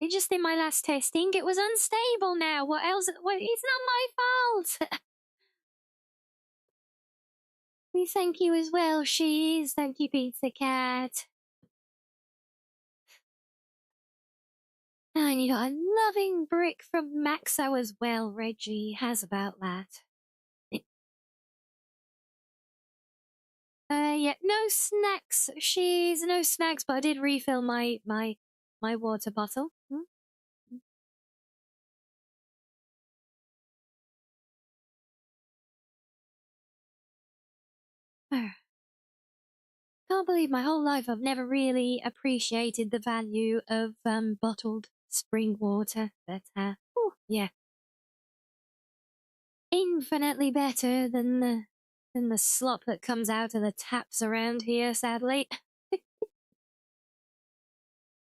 It just in my last testing, it was unstable now. What else? Well, it's not my fault. We thank you as well, she's. Thank you, Pizza Cat. And you got a loving brick from Maxo as well, Reggie. How's about that? Yeah, no snacks. She's no snacks, but I did refill my water bottle. Can't believe my whole life I've never really appreciated the value of bottled spring water. But yeah, infinitely better than the slop that comes out of the taps around here. Sadly.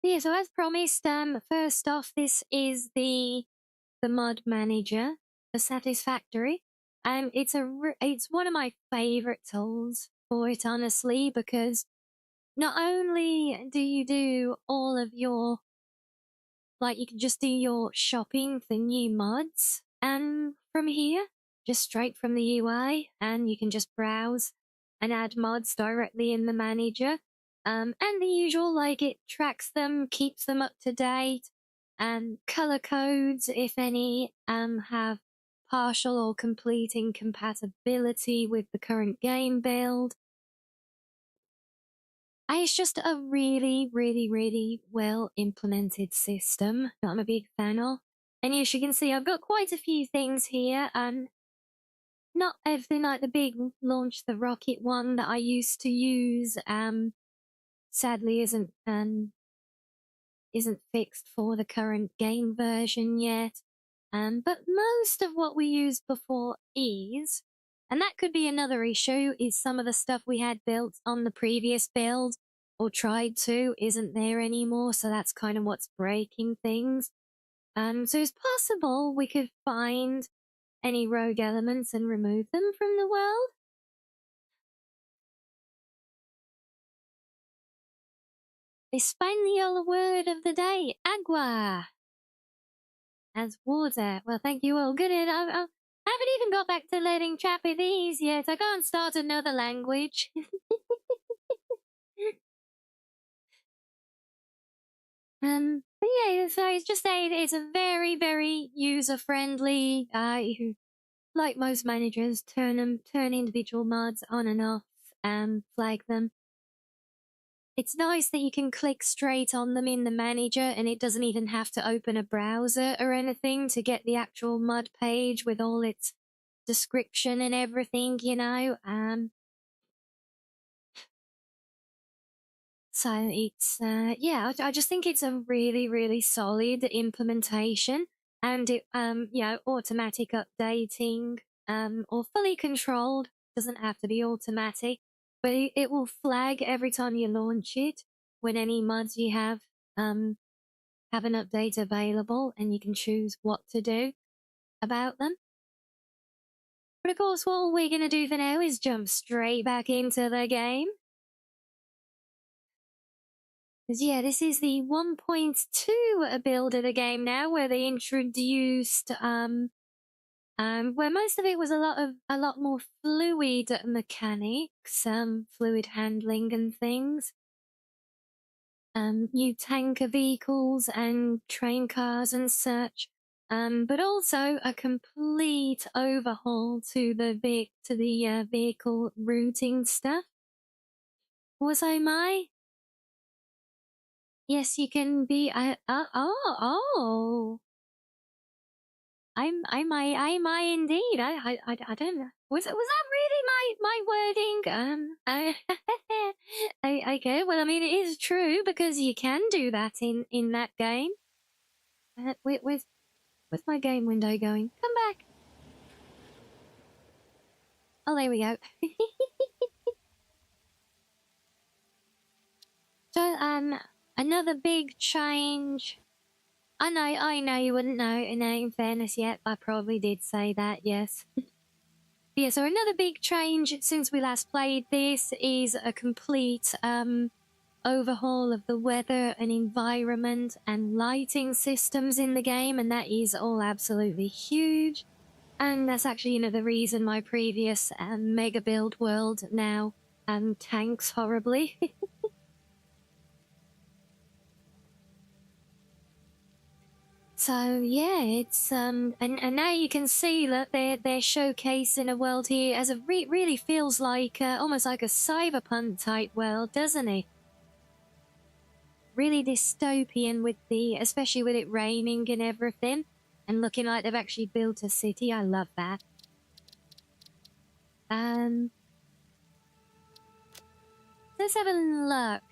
Yeah, so as promised, first off, this is the mod manager for Satisfactory. It's one of my favorite tools for it, honestly, because not only do you do all of your, like, you can just do your shopping for new mods, and from here, just straight from the UI, and you can just browse and add mods directly in the manager. And the usual, like, it tracks them, keeps them up to date, and color codes, if any, have partial or complete incompatibility with the current game build. It's just a really, really, really well implemented system that I'm a big fan of. And as you can see, I've got quite a few things here, and not everything like the big launch the rocket one that I used to use. Sadly, isn't fixed for the current game version yet. But most of what we used before is, and that could be another issue, is some of the stuff we had built on the previous build or tried to isn't there anymore, so that's kind of what's breaking things. So it's possible we could find any rogue elements and remove them from the world. The Spaniel word of the day, agua. As water. Well, thank you all. Good. I haven't even got back to letting Chappy these yet. I can't start another language. But yeah, so it's just saying it's a very, very user-friendly, like most managers, turn individual mods on and off, flag them. It's nice that you can click straight on them in the manager and it doesn't even have to open a browser or anything to get the actual mod page with all its description and everything, you know. So it's, yeah, I just think it's a really, really solid implementation, and it, you know, automatic updating, or fully controlled, doesn't have to be automatic, but it will flag every time you launch it when any mods you have an update available, and you can choose what to do about them. But of course, what we're going to do for now is jump straight back into the game. Because yeah, this is the 1.2 build of the game now, where they introduced where most of it was a lot more fluid mechanics, fluid handling and things. New tanker vehicles and train cars and such. But also a complete overhaul to the vehicle routing stuff. Was I my? Yes, you can be. Oh. I might indeed. I don't know. Was that really my wording? Okay. Well, I mean, it is true because you can do that in that game. Where's my game window going? Come back. Oh, there we go. So, another big change. I know you wouldn't know. In fairness, yet I probably did say that. Yes. Yeah. So another big change since we last played this is a complete overhaul of the weather and environment and lighting systems in the game, and that is all absolutely huge. And that's actually the reason my previous mega build world now tanks horribly. So yeah, it's and now you can see that they're showcasing a world here as a really feels like almost like a cyberpunk type world, doesn't it? Really dystopian with especially with it raining and everything, and looking like they've actually built a city. I love that. Let's have a look.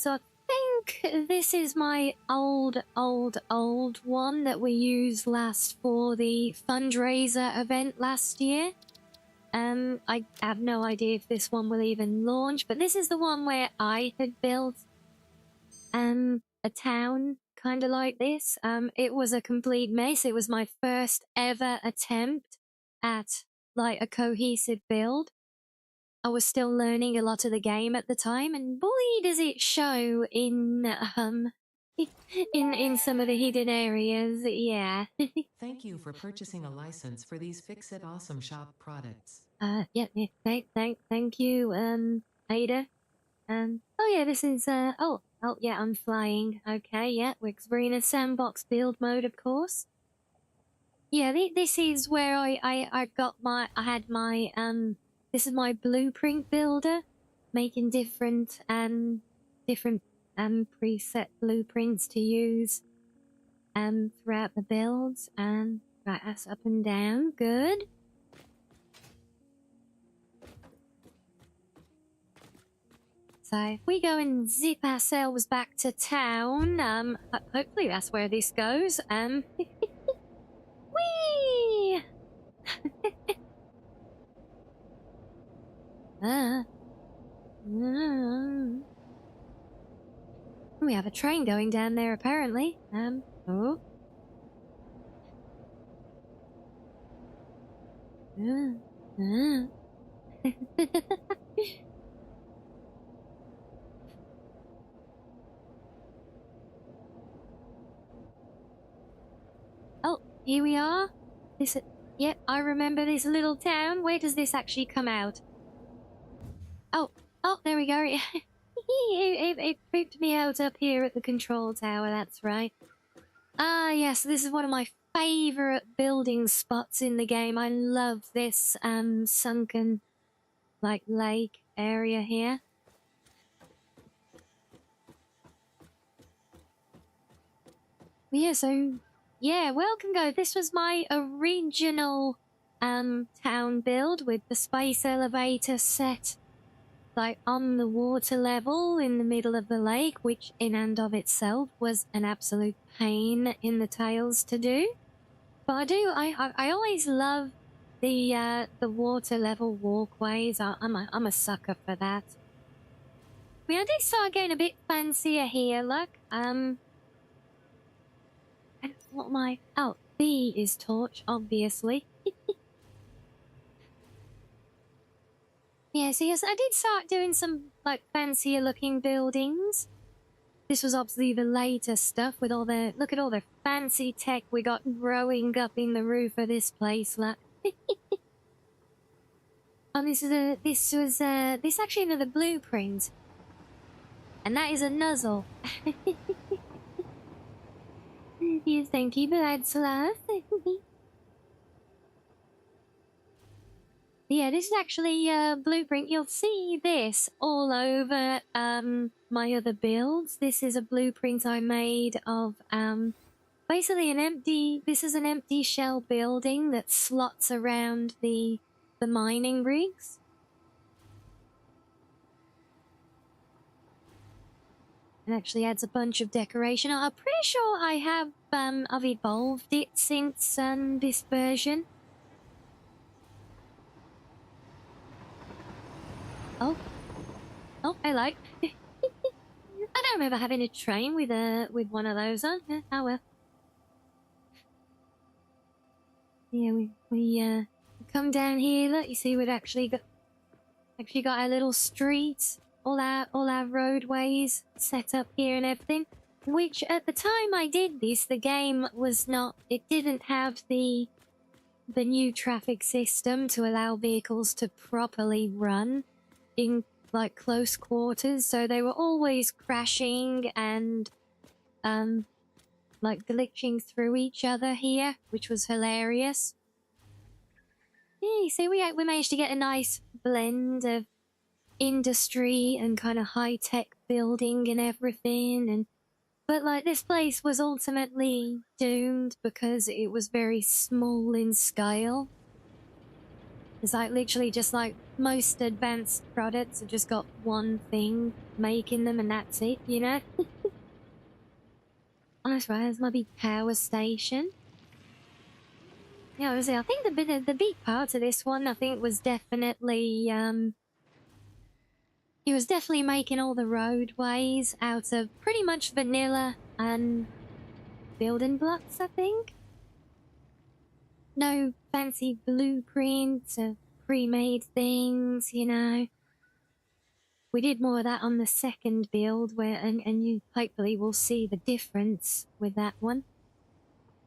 So I think this is my old one that we used last for the fundraiser event last year. I have no idea if this one will even launch, but this is the one where I had built a town kind of like this. It was a complete mess. It was my first ever attempt at like a cohesive build. I was still learning a lot of the game at the time, and boy, does it show in in some of the hidden areas. Yeah. Thank you for purchasing a license for these Fix-It Awesome Shop products. Yeah. Thank you, Ada. Oh yeah, this is oh yeah, I'm flying. Okay, yeah, we're in a sandbox build mode, of course. Yeah, this is where I had my this is my blueprint builder, making different preset blueprints to use throughout the builds. And right, that's up and down, good. So if we go and zip ourselves back to town, hopefully that's where this goes. Whee! We have a train going down there apparently. Oh. Oh, here we are. Yep, I remember this little town. Where does this actually come out? Oh, there we go. it creeped me out up here at the control tower, that's right. Ah, yes, this is one of my favorite building spots in the game. I love this sunken, like, lake area here. Yeah, so, yeah, welcome, guys. This was my original town build with the space elevator set, like, on the water level in the middle of the lake, which in and of itself was an absolute pain in the tails to do. But I always love the water level walkways. I'm a sucker for that. I did start getting a bit fancier here, look. I don't know what my... Oh, B is torch, obviously. Yeah, so yes, I did start doing some, like, fancier looking buildings. This was obviously the later stuff with all the... Look at all the fancy tech we got growing up in the roof of this place, look. Oh, this was actually another blueprint. And that is a nuzzle. Yes, thank you, Bloodslove. Yeah, this is actually a blueprint. You'll see this all over my other builds. This is a blueprint I made of basically this is an empty shell building that slots around the mining rigs. It actually adds a bunch of decoration. I'm pretty sure I have I've evolved it since this version. Oh, hello. I don't remember having a train with one of those on. Oh well. Yeah, we come down here. Look, you see, we've actually got our little streets, all our roadways set up here and everything. Which at the time I did this, the game was not. It didn't have the new traffic system to allow vehicles to properly run in, like, close quarters, so they were always crashing and like glitching through each other here, which was hilarious. Yeah, so we managed to get a nice blend of industry and kind of high-tech building and everything, but like this place was ultimately doomed because it was very small in scale. It's like literally just like most advanced products have just got one thing making them and that's it, you know? Oh, that's right, there's my big power station. Yeah, I think the big part of this one, I think, was definitely, he was definitely making all the roadways out of pretty much vanilla and building blocks, I think. No fancy blueprints or pre-made things, you know. We did more of that on the second build, and you hopefully will see the difference with that one.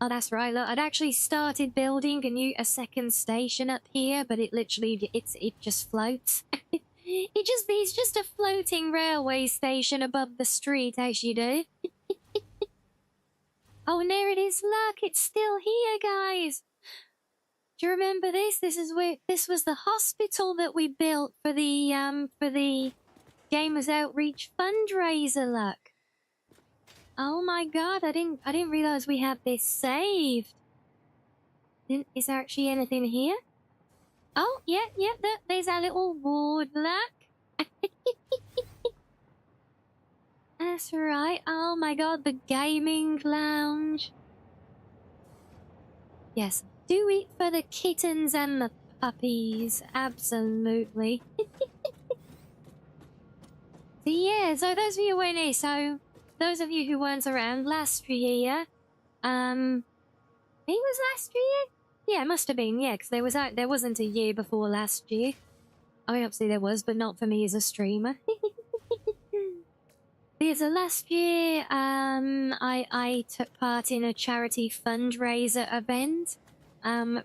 Oh, that's right. Look, I'd actually started building a second station up here, but it literally it just floats. It's just a floating railway station above the street, as you do. Oh, and there it is. Look, it's still here, guys. Do you remember this? This was the hospital that we built for the Gamers Outreach fundraiser, look. Oh my god, I didn't realize we had this saved. Is there actually anything here? Oh, yeah, there's our little ward, look. That's right. Oh my god, the gaming lounge. Yes, do it for the kittens and the puppies. Absolutely. So yeah, so those of you who weren't here, so those of you who weren't around last year, it was last year? Yeah, it must have been, yeah, because there wasn't a year before last year. I mean, obviously there was, but not for me as a streamer. Because last year, I took part in a charity fundraiser event,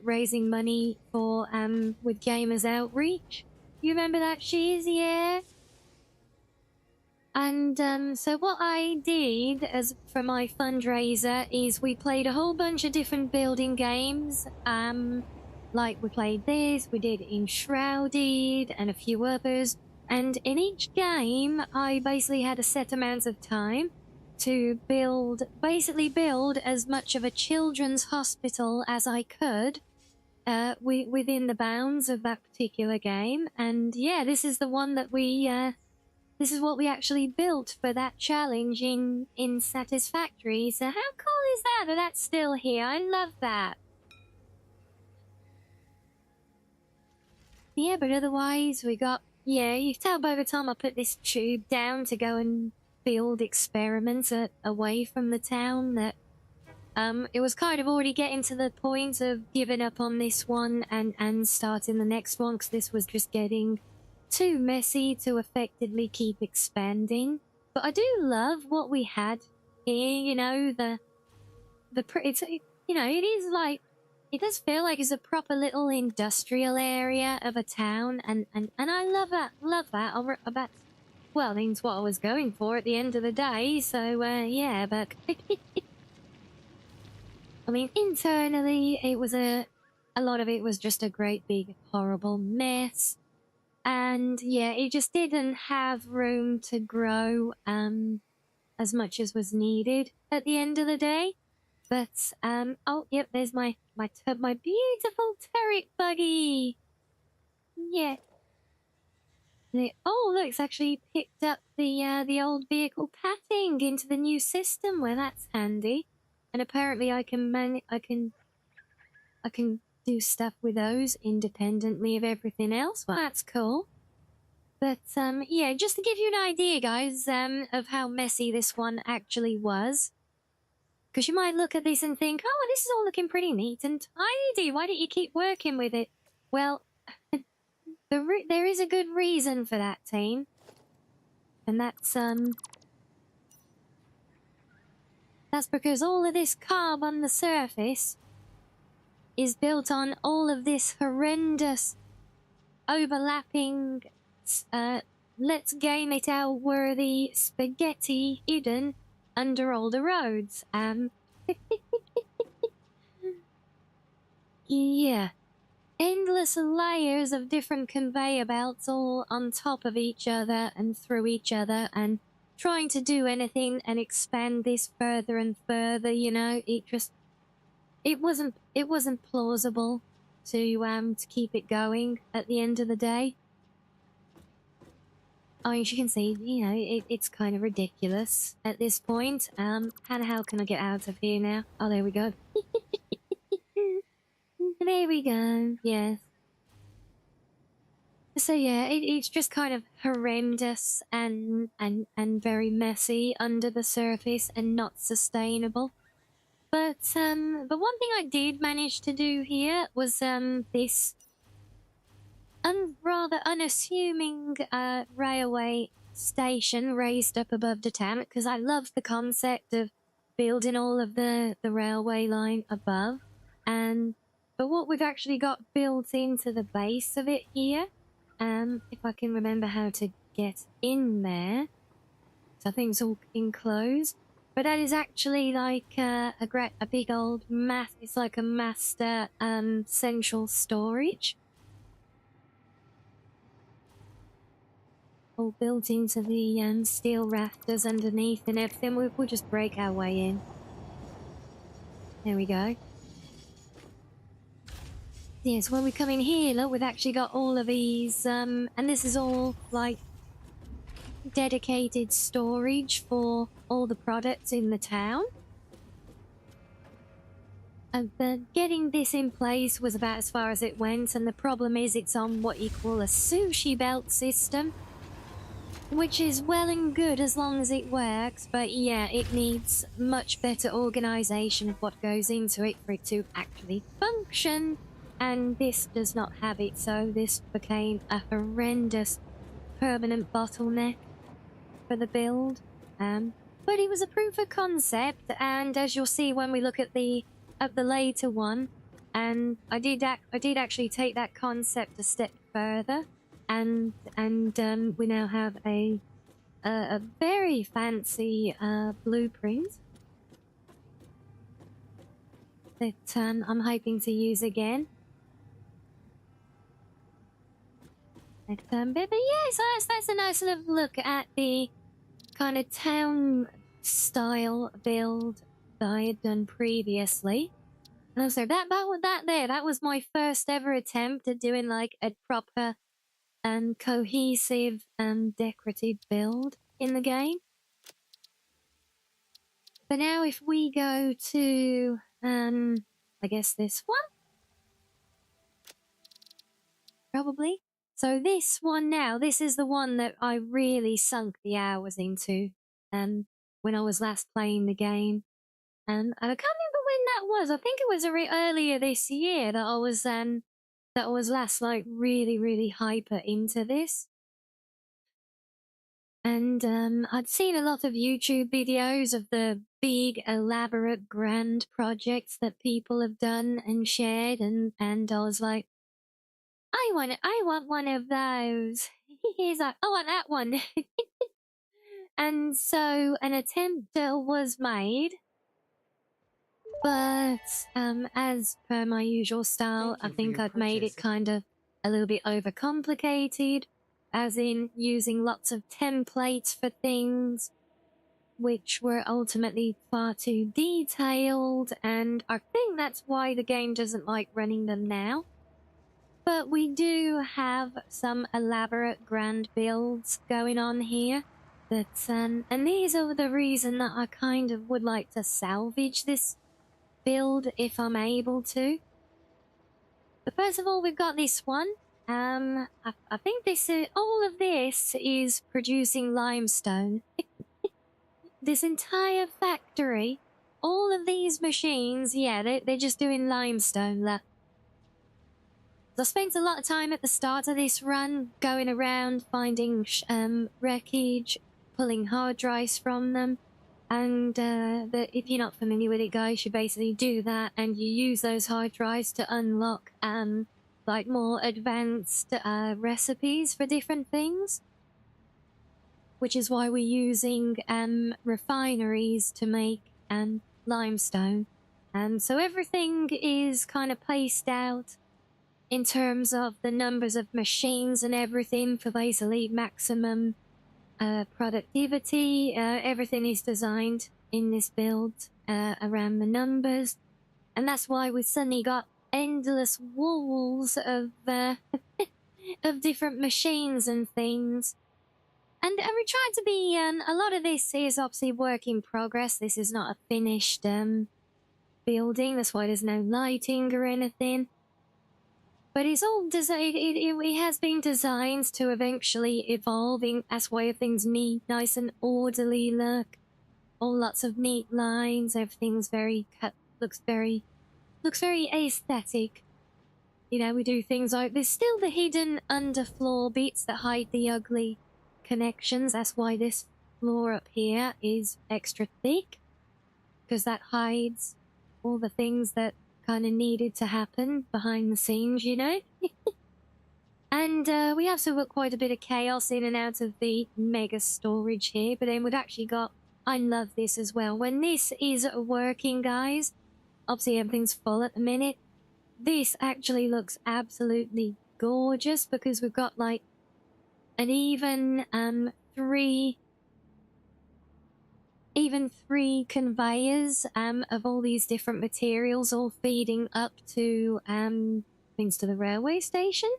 raising money for, with Gamers Outreach. You remember that, Cheese? Yeah? And so what I did as for my fundraiser is we played a whole bunch of different building games. Like we played this, we did Enshrouded and a few others. And in each game, I basically had a set amount of time to build as much of a children's hospital as I could within the bounds of that particular game. And yeah, this is the one that this is what we actually built for that challenge in Satisfactory. So how cool is that that's still here? I love that. Yeah, but otherwise we got... Yeah, you can tell by the time I put this tube down to go and build experiments away from the town that it was kind of already getting to the point of giving up on this one and starting the next one, because this was just getting too messy to effectively keep expanding. But I do love what we had here, you know, it's, you know, it is like, it does feel like it's a proper little industrial area of a town, and I love that, well, that's what I was going for at the end of the day, so, yeah, but... I mean, internally, it was a lot of it was just a great big horrible mess. And yeah, it just didn't have room to grow as much as was needed at the end of the day. But oh yep, there's my beautiful turret buggy. Yeah. Oh look, it's actually picked up the old vehicle patting into the new system. Well, that's handy. And apparently I can do stuff with those independently of everything else. Well, that's cool. But yeah, just to give you an idea, guys, of how messy this one actually was. Because you might look at this and think, oh, this is all looking pretty neat and tidy. Why don't you keep working with it? Well, there is a good reason for that, team. And that's because all of this carb on the surface is built on all of this horrendous overlapping let's game it out worthy spaghetti hidden under all the roads. Yeah. Endless layers of different conveyor belts all on top of each other and through each other, and trying to do anything and expand this further and further, you know, it wasn't plausible to keep it going at the end of the day. I mean, as you can see, you know, it's kind of ridiculous at this point. How can I get out of here now? Oh, there we go. There we go, yes. So yeah, it's just kind of horrendous and very messy under the surface and not sustainable. But one thing I did manage to do here was this rather unassuming railway station raised up above the town, because I love the concept of building all of the railway line above. But what we've actually got built into the base of it here, if I can remember how to get in there, so I think it's all enclosed. But that is actually like a big old it's like a master central storage. All built into the steel rafters underneath and everything. We'll just break our way in. There we go. Yeah, so when we come in here, look, we've actually got all of these, and this is all, like, dedicated storage for all the products in the town. But getting this in place was about as far as it went, and the problem is it's on what you call a sushi belt system, which is well and good as long as it works, but yeah, it needs much better organisation of what goes into it for it to actually function. And this does not have it, so this became a horrendous permanent bottleneck for the build. But it was a proof of concept, and as you'll see when we look at the later one, and I did actually take that concept a step further, and we now have a a very fancy blueprint that I'm hoping to use again. But yeah, so that's a nice little look at the kind of town style build that I had done previously. And also that was my first ever attempt at doing like a proper and cohesive and decorative build in the game. But now if we go to I guess this one, probably. So this one now, this is the one that I really sunk the hours into when I was last playing the game. And I can't remember when that was. I think it was earlier this year that I was last like really hyper into this. And I'd seen a lot of YouTube videos of the big, elaborate, grand projects that people have done and shared, and I was like, I want one of those. He's like, I want that one. And so an attempt was made, but as per my usual style, I think I'd made it kind of a little bit overcomplicated, as in using lots of templates for things, which were ultimately far too detailed, and I think that's why the game doesn't like running them now. But we do have some elaborate grand builds going on here. That, and these are the reason that I kind of would like to salvage this build if I'm able to. But first of all, we've got this one. I think this is, all of this is producing limestone. This entire factory, all of these machines, yeah, they're just doing limestone. Look. I spent a lot of time at the start of this run going around finding wreckage, pulling hard drives from them, and if you're not familiar with it, guys, you basically do that and you use those hard drives to unlock like more advanced recipes for different things, which is why we're using refineries to make limestone. And so everything is kind of placed out in terms of the numbers of machines and everything for basically maximum productivity. Everything is designed in this build around the numbers, and that's why we suddenly got endless walls of of different machines and things. And we try to be, a lot of this is obviously work in progress. This is not a finished building, that's why there's no lighting or anything. But it's all designed, it has been designed to eventually evolve in as way of things neat, nice and orderly look. All lots of neat lines, everything's very cut, looks very aesthetic. You know, we do things like, there's still the hidden underfloor bits that hide the ugly connections. That's why this floor up here is extra thick, because that hides all the things that kind of needed to happen behind the scenes, you know. And we also got quite a bit of chaos in and out of the mega storage here, but then we've actually got, I love this as well, when this is working, guys, obviously everything's full at the minute, this actually looks absolutely gorgeous, because we've got like an even three conveyors of all these different materials all feeding up to things to the railway station.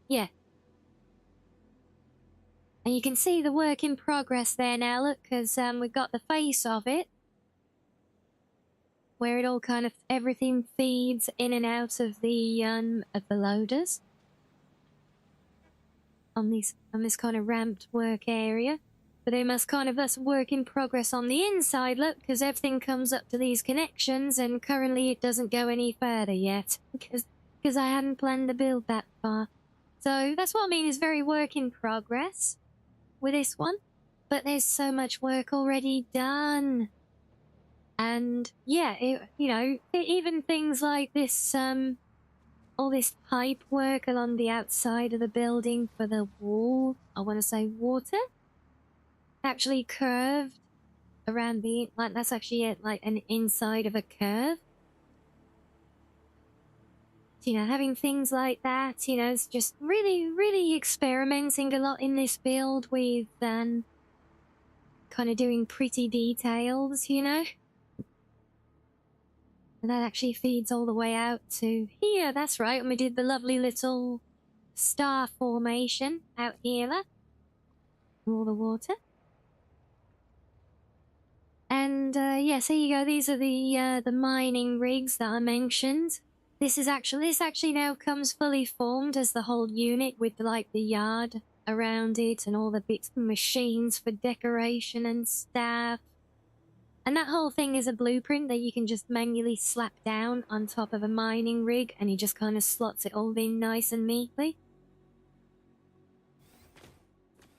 Yeah. And you can see the work in progress there now, look, because we've got the face of it, where it all kind of, everything feeds in and out of the loaders on this kind of ramped work area. But they must kind of, that's work in progress on the inside, look, because everything comes up to these connections, and currently it doesn't go any further yet, because I hadn't planned to build that far. So that's what I mean, is very work in progress with this one. But there's so much work already done. And yeah, even things like this, all this pipe work along the outside of the building for the wall, I want to say water. actually curved around the, like, that's actually it, like an inside of a curve. You know, having things like that, you know, it's just really experimenting a lot in this build with kind of doing pretty details, you know. And that actually feeds all the way out to here, that's right, and we did the lovely little star formation out here, look. All the water. And yes, here you go, these are the mining rigs that I mentioned. This actually now comes fully formed as the whole unit with like the yard around it and all the bits and machines for decoration and stuff. And that whole thing is a blueprint that you can just manually slap down on top of a mining rig and he just kind of slots it all in nice and neatly.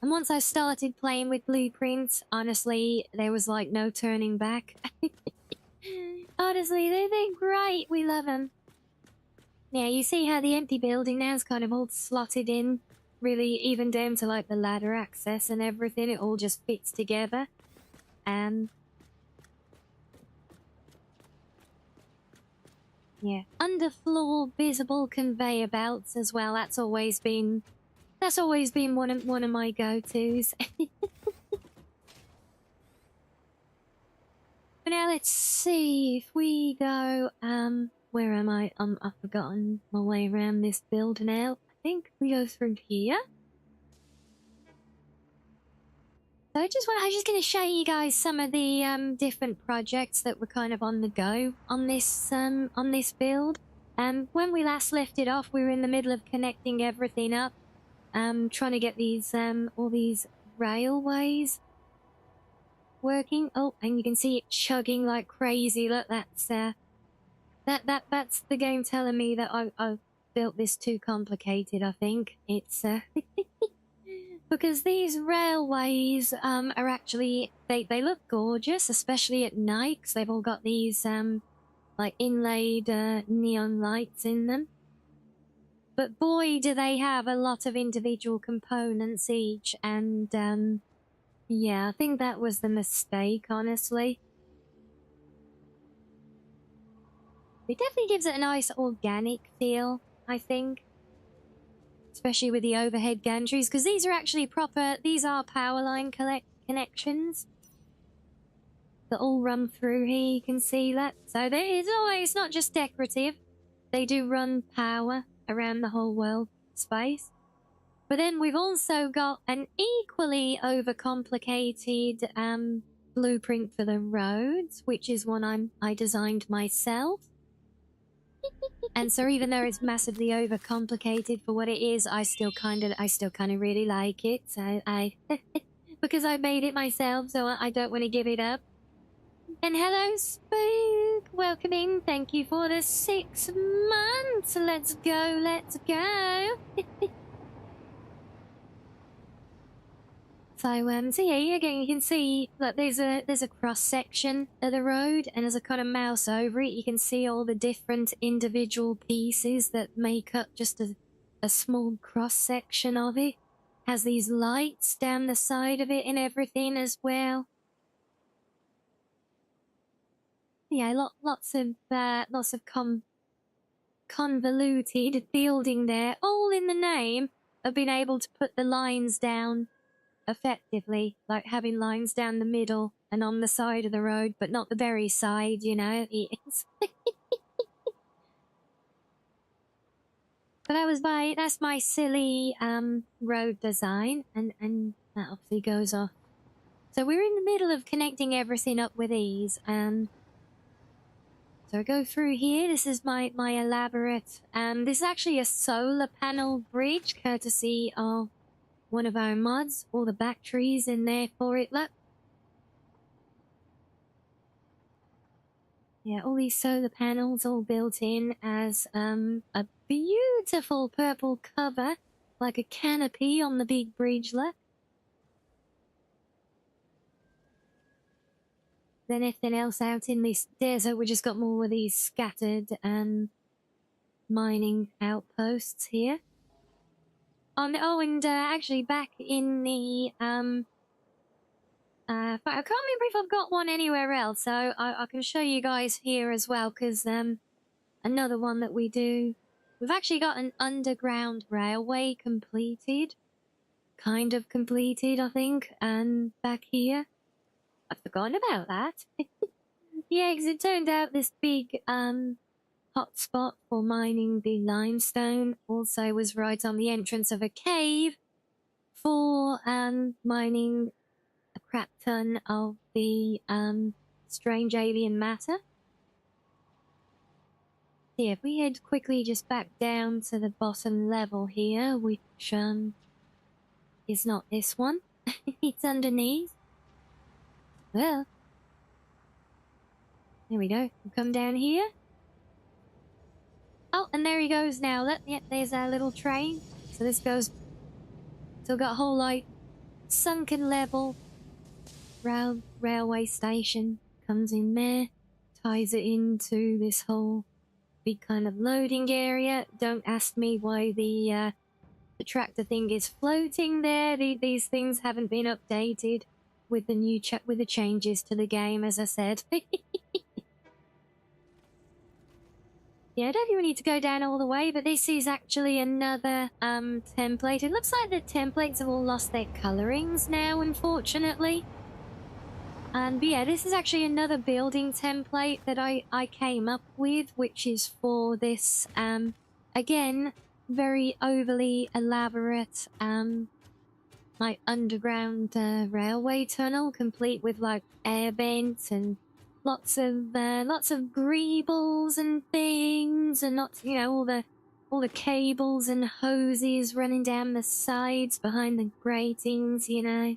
And once I started playing with blueprints, honestly, there was like no turning back. Honestly, they're great. We love them. Yeah, you see how the empty building now is kind of all slotted in, really even down to like the ladder access and everything. It all just fits together. Yeah, underfloor visible conveyor belts as well. That's always been one of my go-tos. But now let's see if we go. Where am I? I've forgotten my way around this build now. I think we go through here. So I was just going to show you guys some of the different projects that were kind of on the go on this build. When we last left it off, we were in the middle of connecting everything up, trying to get these all these railways working. Oh, and you can see it chugging like crazy. Look, that's that's the game telling me that I've built this too complicated. I think it's because these railways are actually they look gorgeous, especially at night, because they've all got these like inlaid neon lights in them. But boy, do they have a lot of individual components each, and yeah, I think that was the mistake, honestly. It definitely gives it a nice organic feel, I think. Especially with the overhead gantries, because these are actually these are power line connections that all run through here, you can see that. So it's not just decorative, they do run power around the whole world space. But then we've also got an equally overcomplicated blueprint for the roads, which is one I designed myself. And so even though it's massively overcomplicated for what it is, I still kind of really like it. So I because I made it myself, so I don't want to give it up. And hello, Spook. Welcome in. Thank you for the 6 months. Let's go. Let's go. So yeah, again, you can see that there's a cross section of the road, and as I kind of mouse over it, you can see all the different individual pieces that make up just a small cross section of it. Has these lights down the side of it and everything as well. Yeah, lots of convoluted building there, all in the name of being able to put the lines down effectively, like having lines down the middle and on the side of the road, but not the very side, you know. But that's my silly road design, and that obviously goes off. So we're in the middle of connecting everything up with these. So I go through here. This is my elaborate. This is actually a solar panel bridge, courtesy of one of our mods. All the batteries in there for it. Look. Yeah, all these solar panels all built in as a beautiful purple cover, like a canopy on the big bridge. Look. Then everything else out in this desert, we just got more of these scattered mining outposts here. And actually back in the But I can't remember if I've got one anywhere else, so I can show you guys here as well, because another one that we do. We've actually got an underground railway completed. Kind of completed, I think, and back here. I've forgotten about that. Yeah, because it turned out this big hotspot for mining the limestone also was right on the entrance of a cave for mining a crap ton of the strange alien matter. Yeah, if we head quickly just back down to the bottom level here, which is not this one. It's underneath. Well, there we go. We'll come down here. Oh, and there he goes now. Look, yep, there's our little train. So this goes... So we've got a whole, like, sunken level railway station. Comes in there. Ties it into this whole big kind of loading area. Don't ask me why the tractor thing is floating there. These things haven't been updated with the new with the changes to the game, as I said. Yeah, I don't think we need to go down all the way, but this is actually another template. It looks like the templates have all lost their colorings now, unfortunately. But yeah, this is actually another building template that I came up with, which is for this, again, very overly elaborate, like underground railway tunnel, complete with like air vents and lots of greebles and things, and lots, you know, all the cables and hoses running down the sides behind the gratings, you know.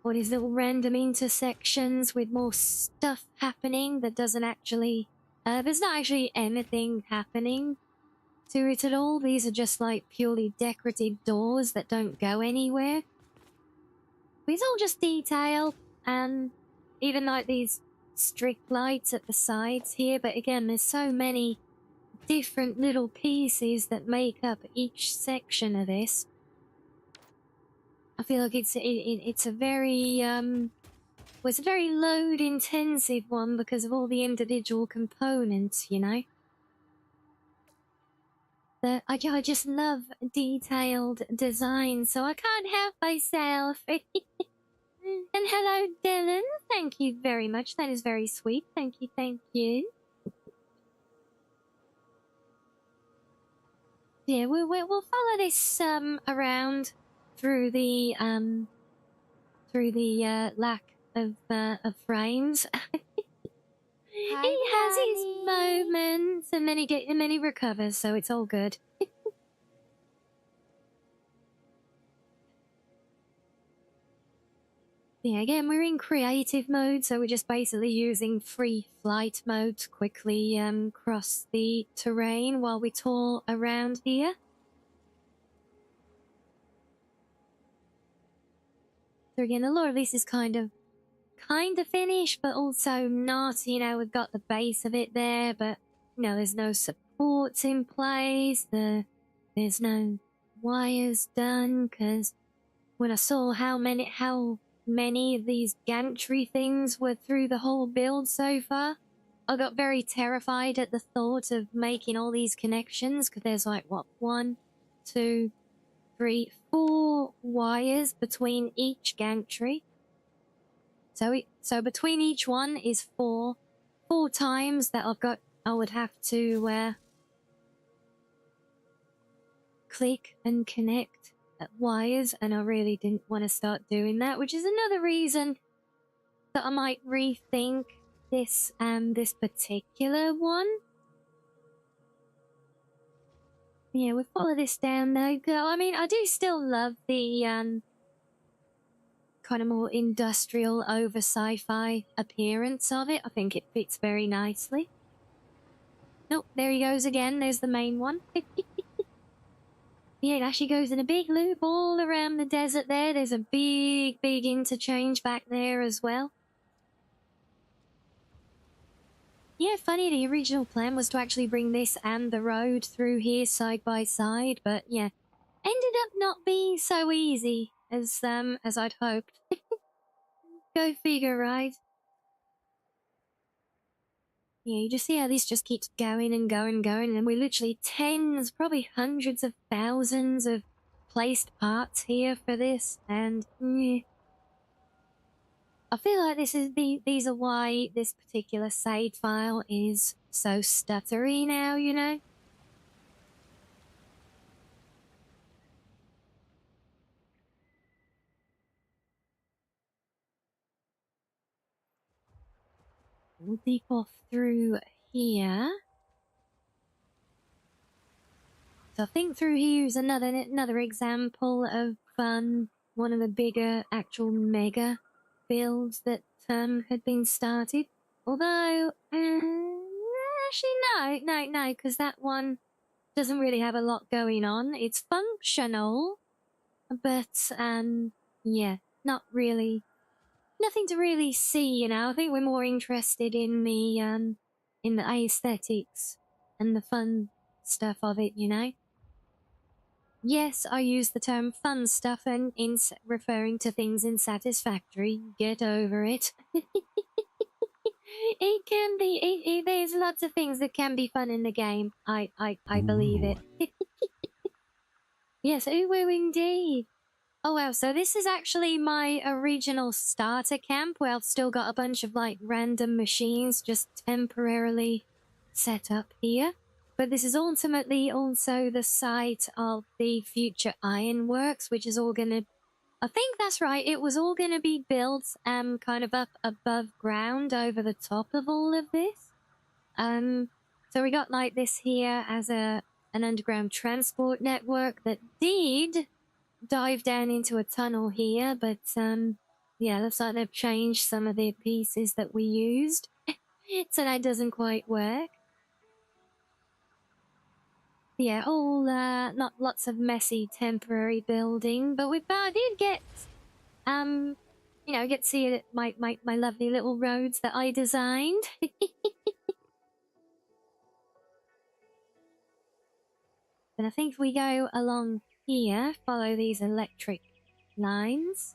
All these little random intersections with more stuff happening that doesn't actually... there's not actually anything happening to it at all. These are just like purely decorative doors that don't go anywhere. But it's all just detail, and even like these strict lights at the sides here. But again, there's so many different little pieces that make up each section of this. I feel like it's a very well, it's a very load intensive one because of all the individual components, you know. I just love detailed design, so I can't help myself. And hello, Dylan. Thank you very much. That is very sweet. Thank you, thank you. Yeah, we'll follow this around through the lack of frames. Hi, He has his Rianni. moments, and then he recovers, so it's all good. Yeah, again, we're in creative mode, so we're just basically using free flight mode to quickly cross the terrain while we tour around here. So again, a lot of this is kind of finished, but also not. You know, we've got the base of it there, but you know, there's no supports in place. There's no wires done, because when I saw how many of these gantry things were through the whole build so far, I got very terrified at the thought of making all these connections, because there's like, what, 1, 2, 3, 4 wires between each gantry. So between each one is four times that I would have to click and connect wires, and I really didn't want to start doing that, which is another reason that I might rethink this particular one. Yeah, we'll follow this down though. I mean, I do still love the kind of more industrial over sci-fi appearance of it. I think it fits very nicely. Nope, there he goes again. There's the main one. Yeah, it actually goes in a big loop all around the desert there. There's a big interchange back there as well. Yeah, funny, the original plan was to actually bring this and the road through here side by side, but yeah, ended up not being so easy as I'd hoped. Go figure, right? Yeah, you just see how this just keeps going and going and going, and we're literally tens, probably hundreds of thousands of placed parts here for this, and yeah. I feel like these are why this particular save file is so stuttery now, you know? We'll deep off through here. So I think through here is another example of one of the bigger actual mega builds that had been started. Although actually no, because that one doesn't really have a lot going on. It's functional, but yeah, not really, nothing to really see. You know, I think we're more interested in the aesthetics and the fun stuff of it. You know. Yes, I use the term fun stuff and referring to things in Satisfactory. Get over it. It can be. There's lots of things that can be fun in the game. I believe it. Yes, ooh, indeed. Oh wow, so this is actually my original starter camp where I've still got a bunch of like random machines just temporarily set up here. But this is ultimately also the site of the future ironworks, which is all gonna, I think that's right, it was all gonna be built kind of up above ground over the top of all of this. So we got like this here as an underground transport network that did dive down into a tunnel here, but yeah, looks like they've changed some of the pieces that we used. So that doesn't quite work. Yeah, all not lots of messy temporary building, but I did get you know, get to see my lovely little roads that I designed. But I think if we go along here, follow these electric lines,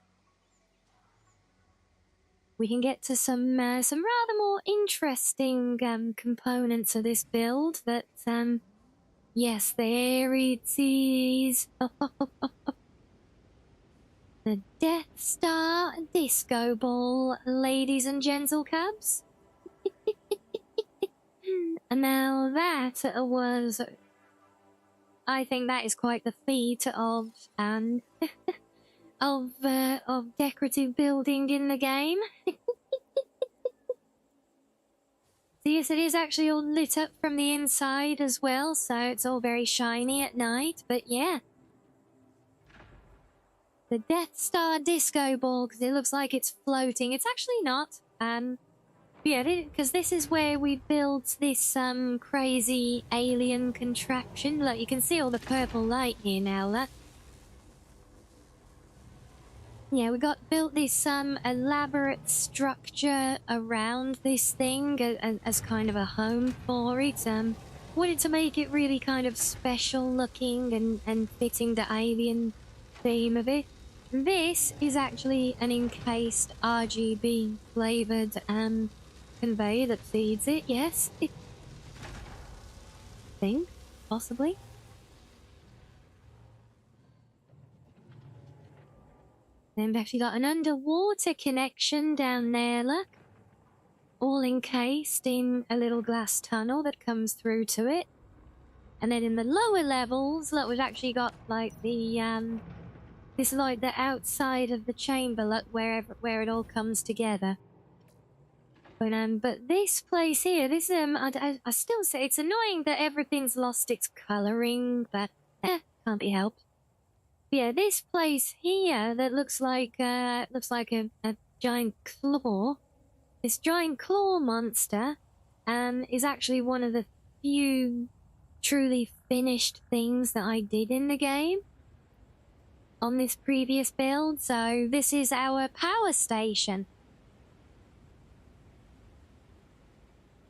we can get to some rather more interesting components of this build that yes, there it is. The Death Star Disco Ball, ladies and gentle cubs. And now that was, I think that is quite the feat of of decorative building in the game. So yes, it is actually all lit up from the inside as well, so it's all very shiny at night. But yeah, the Death Star Disco Ball, because it looks like it's floating. It's actually not. Yeah, because this is where we built this crazy alien contraption. Look, you can see all the purple light here now. Look. Yeah, we built this elaborate structure around this thing as kind of a home for it. Wanted to make it really kind of special looking and fitting the alien theme of it. This is actually an encased RGB flavored conveyor that feeds it. Yes, think possibly. Then we've actually got an underwater connection down there, look. All encased in a little glass tunnel that comes through to it. And then in the lower levels, look, we've actually got like the, this is like the outside of the chamber, look, where it all comes together. But this place here, this, I still say it's annoying that everything's lost its colouring, but, can't be helped. Yeah, this place here that looks like a giant claw. This giant claw monster is actually one of the few truly finished things that I did in the game on this previous build. So this is our power station.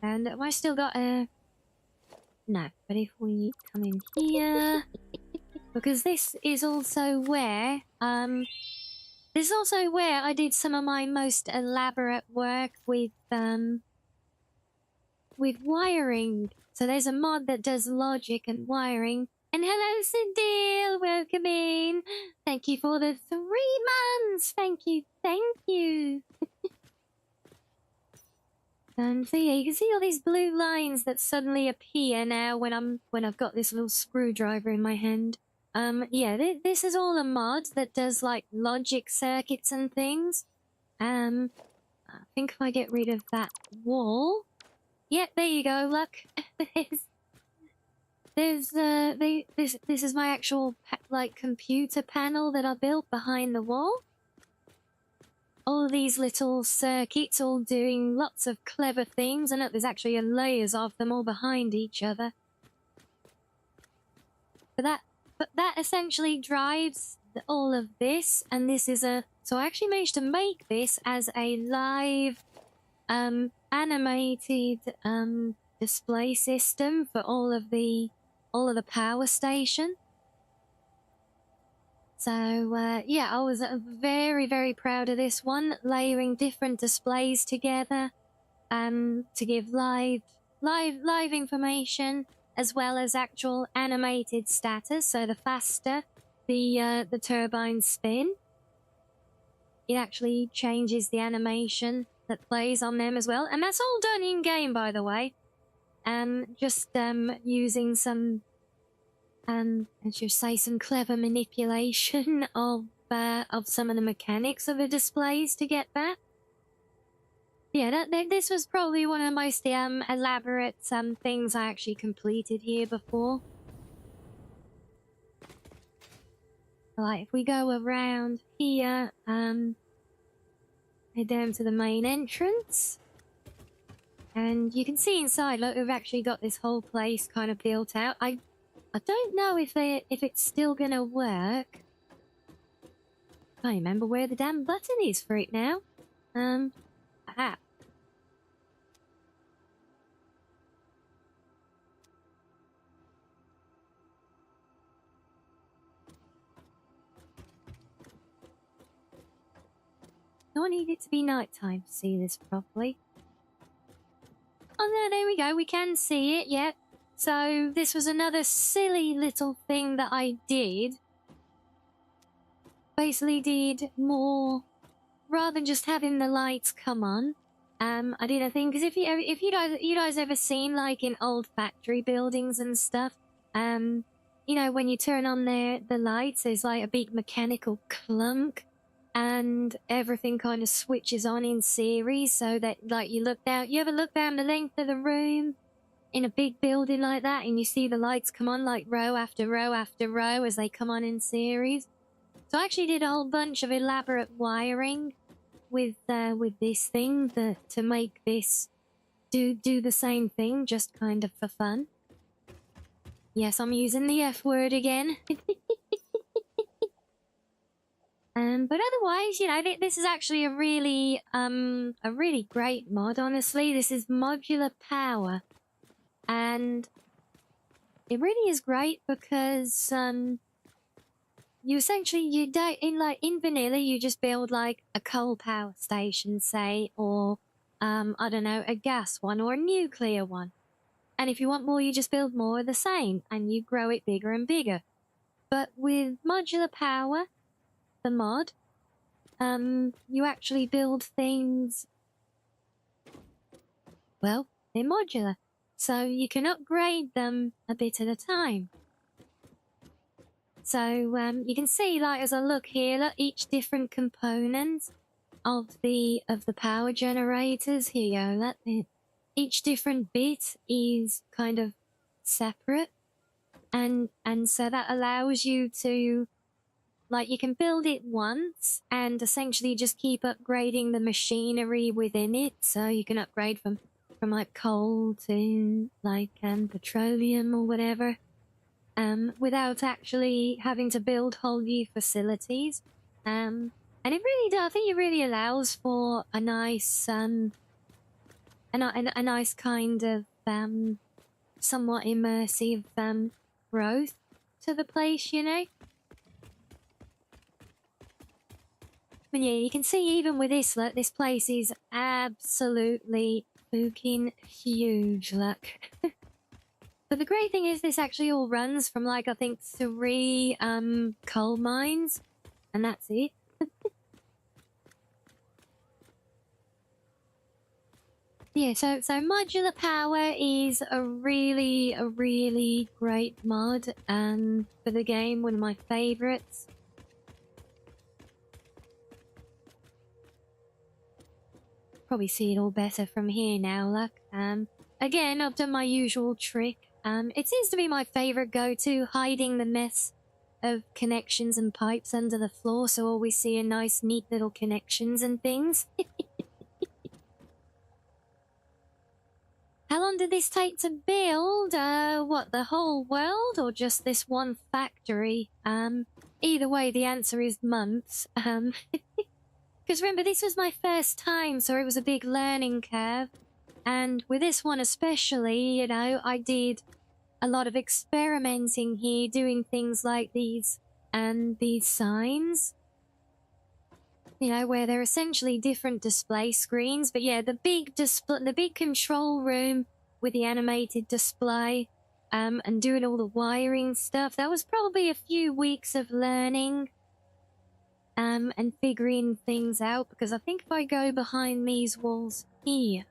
And have I still got a... No, but if we come in here... Because this is also where This is also where I did some of my most elaborate work with wiring. So there's a mod that does logic and wiring. And hello, Cedille, welcome in. Thank you for the 3 months. Thank you, thank you. So yeah, you can see all these blue lines that suddenly appear now when I've got this little screwdriver in my hand. Yeah, this is all a mod that does like logic circuits and things. I think if I get rid of that wall, yep, there you go. Look, this is my actual like computer panel that I built behind the wall. All these little circuits all doing lots of clever things, and look, there's actually layers of them all behind each other. But that essentially drives all of this, and this is a... So I actually managed to make this as a live animated display system for all of the power station. So yeah, I was very, very proud of this one, layering different displays together to give live information as well as actual animated status. So the faster the turbines spin, it actually changes the animation that plays on them as well, and that's all done in game, by the way. Just using some I should say some clever manipulation of some of the mechanics of the displays to get that. Yeah, this was probably one of the most elaborate things I actually completed here before. Like, if we go around here, head down to the main entrance. And you can see inside, look, we've actually got this whole place kind of built out. I don't know if it's still gonna work. I can't remember where the damn button is for it now. Aha. Don't need it to be nighttime to see this properly. Oh no, there we go, we can see it, yep. So this was another silly little thing that I did. Basically did more, rather than just having the lights come on, I did a thing, because if you guys ever seen, like, in old factory buildings and stuff, you know, when you turn on the lights, there's like a big mechanical clunk, and everything kind of switches on in series, so that, like, you ever look down the length of the room in a big building like that, and you see the lights come on like row after row after row as they come on in series? So I actually did a whole bunch of elaborate wiring with this thing to make this do the same thing, just kind of for fun. Yes, I'm using the F word again. But otherwise, you know, this is actually a really great mod, honestly. This is modular power. And it really is great because you essentially, in vanilla, you just build like a coal power station, say, or I don't know, a gas one or a nuclear one. And if you want more, you just build more of the same and you grow it bigger and bigger. But with modular power, the mod, you actually build things, well, they're modular. So you can upgrade them a bit at a time. So you can see, like, as I look here, look, each different component of the power generators here. That each different bit is kind of separate, and so that allows you to, like, you can build it once and essentially just keep upgrading the machinery within it. So you can upgrade from like coal to like petroleum or whatever, without actually having to build whole new facilities. And it really does. I think it really allows for a nice a nice kind of somewhat immersive growth to the place, you know. But yeah, you can see even with this, look, this place is absolutely fucking huge, look. But the great thing is this actually all runs from like, I think 3 coal mines, and that's it. Yeah, so modular power is a really great mod for the game, one of my favorites. Probably see it all better from here now, look. Again, I've done my usual trick. It seems to be my favorite go-to, hiding the mess of connections and pipes under the floor, so always see a nice, neat little connections and things. How long did this take to build? What, the whole world or just this one factory? Either way, the answer is months. Because remember, this was my first time, so it was a big learning curve. And with this one especially, you know, I did a lot of experimenting here, doing things like these signs. You know, where they're essentially different display screens. But yeah, the big control room with the animated display, and doing all the wiring stuff. That was probably a few weeks of learning, and figuring things out. Because I think if I go behind these walls here,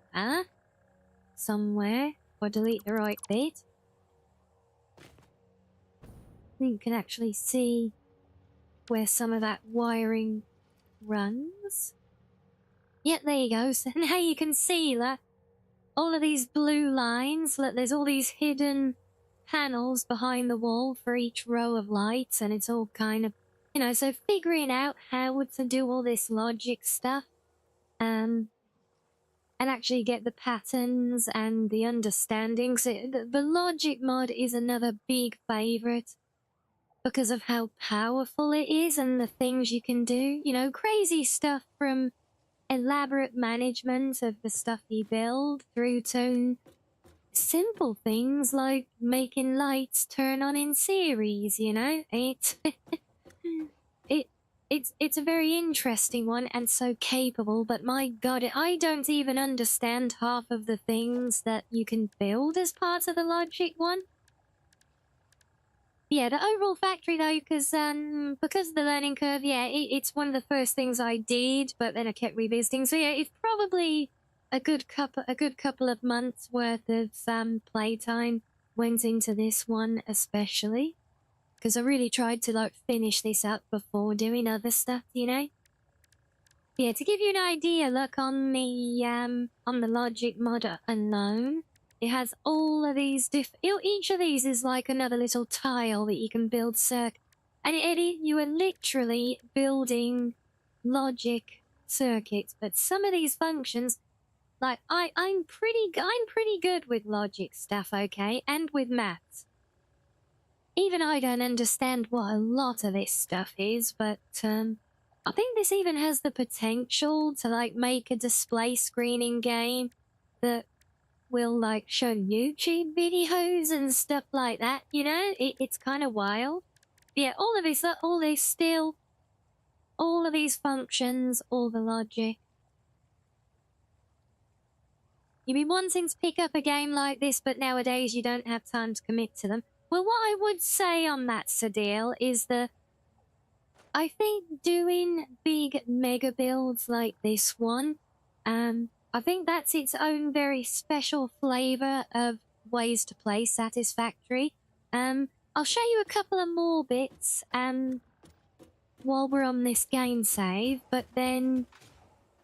somewhere, or delete the right bit, I think you can actually see where some of that wiring runs. Yeah, there you go. So now you can see that all of these blue lines, look, there's all these hidden panels behind the wall for each row of lights, and it's all kind of, you know, so figuring out how to do all this logic stuff, and actually get the patterns and the understanding. So the logic mod is another big favorite because of how powerful it is and the things you can do. You know, crazy stuff from elaborate management of the stuff you build through to simple things like making lights turn on in series, you know? It's a very interesting one and so capable, but my god, I don't even understand half of the things that you can build as part of the logic one. Yeah, the overall factory though, because of the learning curve, yeah, it's one of the first things I did, but then I kept revisiting. So yeah, it's probably a good couple of months worth of playtime went into this one, especially because I really tried to like finish this up before doing other stuff, you know. Yeah, to give you an idea, look on the logic mod alone. It has all of these each of these is like another little tile that you can build and you are literally building logic circuits. But some of these functions, like I'm pretty good with logic stuff, okay, and with maths. Even I don't understand what a lot of this stuff is, but I think this even has the potential to like make a display screening game that will like show YouTube videos and stuff like that, you know? It's kind of wild. Yeah, all of these functions, all the logic. You've been wanting to pick up a game like this, but nowadays you don't have time to commit to them. Well, what I would say on that, Sadil, is that I think doing big mega builds like this one, I think that's its own very special flavour of ways to play Satisfactory. I'll show you a couple of more bits while we're on this game save, but then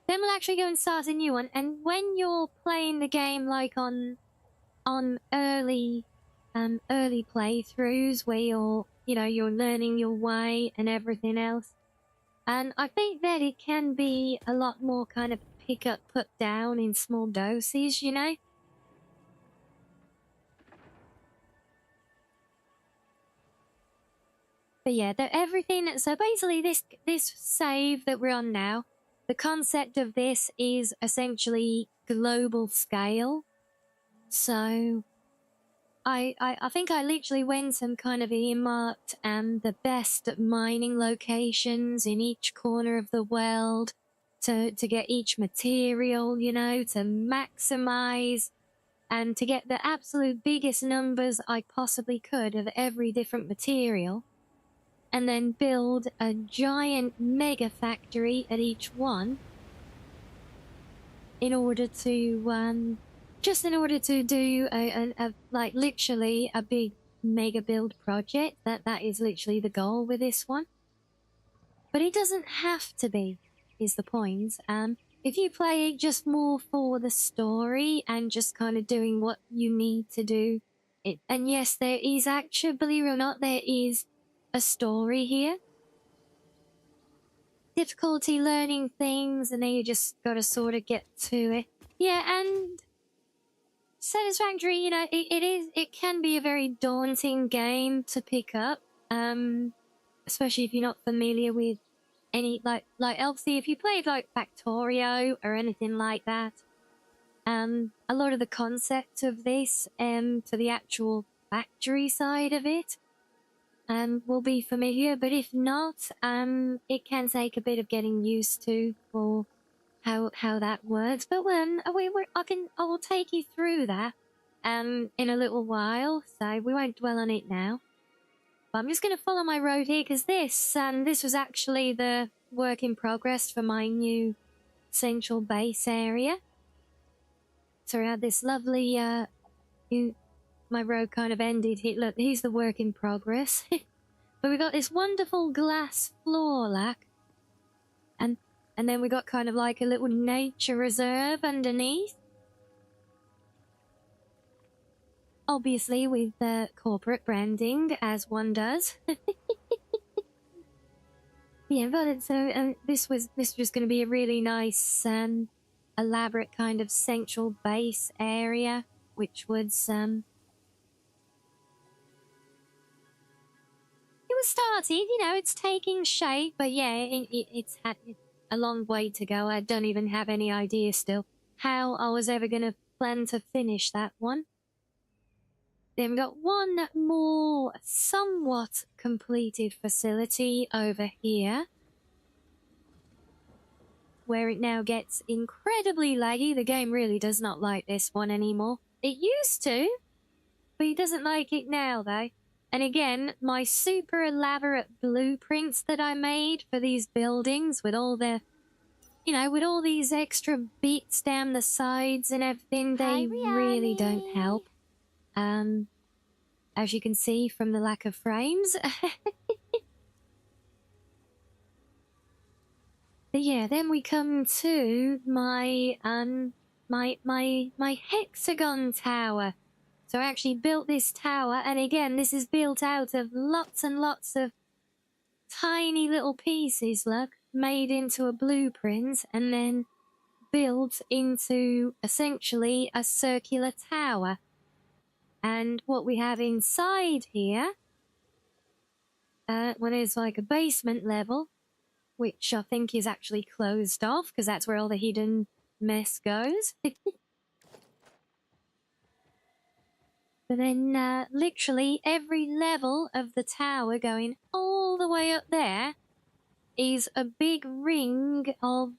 we'll actually go and start a new one. And when you're playing the game like on early playthroughs where you're learning your way and everything else, and I think that it can be a lot more kind of pick up, put down in small doses, you know. But yeah, everything. So basically, this save that we're on now, the concept of this is essentially global scale. So I think I literally went and kind of earmarked the best mining locations in each corner of the world to get each material, you know, to maximize and to get the absolute biggest numbers I possibly could of every different material, and then build a giant mega factory at each one in order to just in order to do a like literally a big mega build project. That is literally the goal with this one. But it doesn't have to be, is the point. If you play it just more for the story and just kind of doing what you need to do, and yes, there is actually, believe it or not, there is a story here. Difficulty learning things, and then you just gotta sort of get to it. Yeah, and Satisfactory, you know, it can be a very daunting game to pick up, especially if you're not familiar with any, like obviously if you played like Factorio or anything like that, a lot of the concept of this, to the actual factory side of it, will be familiar, but if not, it can take a bit of getting used to for how that works. But when I will take you through that in a little while, so we won't dwell on it now. But I'm just going to follow my road here because this was actually the work in progress for my new central base area. So we had this lovely my road kind of ended here. Look, here's the work in progress. But we got this wonderful glass floor, like, and then we got kind of like a little nature reserve underneath. Obviously with the corporate branding, as one does. Yeah, but it's this was going to be a really nice, elaborate kind of central base area, which was it was started. You know, it's taking shape, but yeah, it's had a long way to go. I don't even have any idea still how I was ever going to plan to finish that one. Then we got one more somewhat completed facility over here, where it now gets incredibly laggy. The game really does not like this one anymore. It used to, but it doesn't like it now though. And again, my super elaborate blueprints that I made for these buildings with all the, you know, with all these extra bits down the sides and everything, they really don't help. As you can see from the lack of frames. But yeah, then we come to my my hexagon tower. So I actually built this tower, and again, this is built out of lots and lots of tiny little pieces, look, made into a blueprint and then built into essentially a circular tower. And what we have inside here, well, there's like a basement level, which I think is actually closed off because that's where all the hidden mess goes. But then literally every level of the tower going all the way up there is a big ring of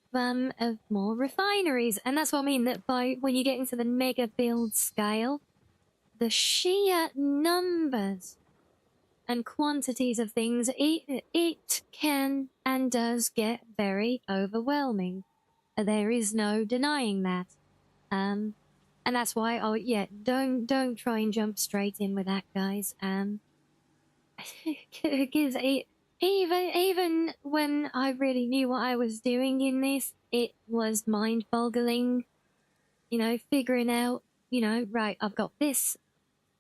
more refineries. And that's what I mean, that by when you get into the mega build scale, the sheer numbers and quantities of things, it can and does get very overwhelming. There is no denying that. And that's why, oh yeah, don't try and jump straight in with that, guys. Because even when I really knew what I was doing in this, it was mind-boggling. You know, figuring out, you know, right, I've got this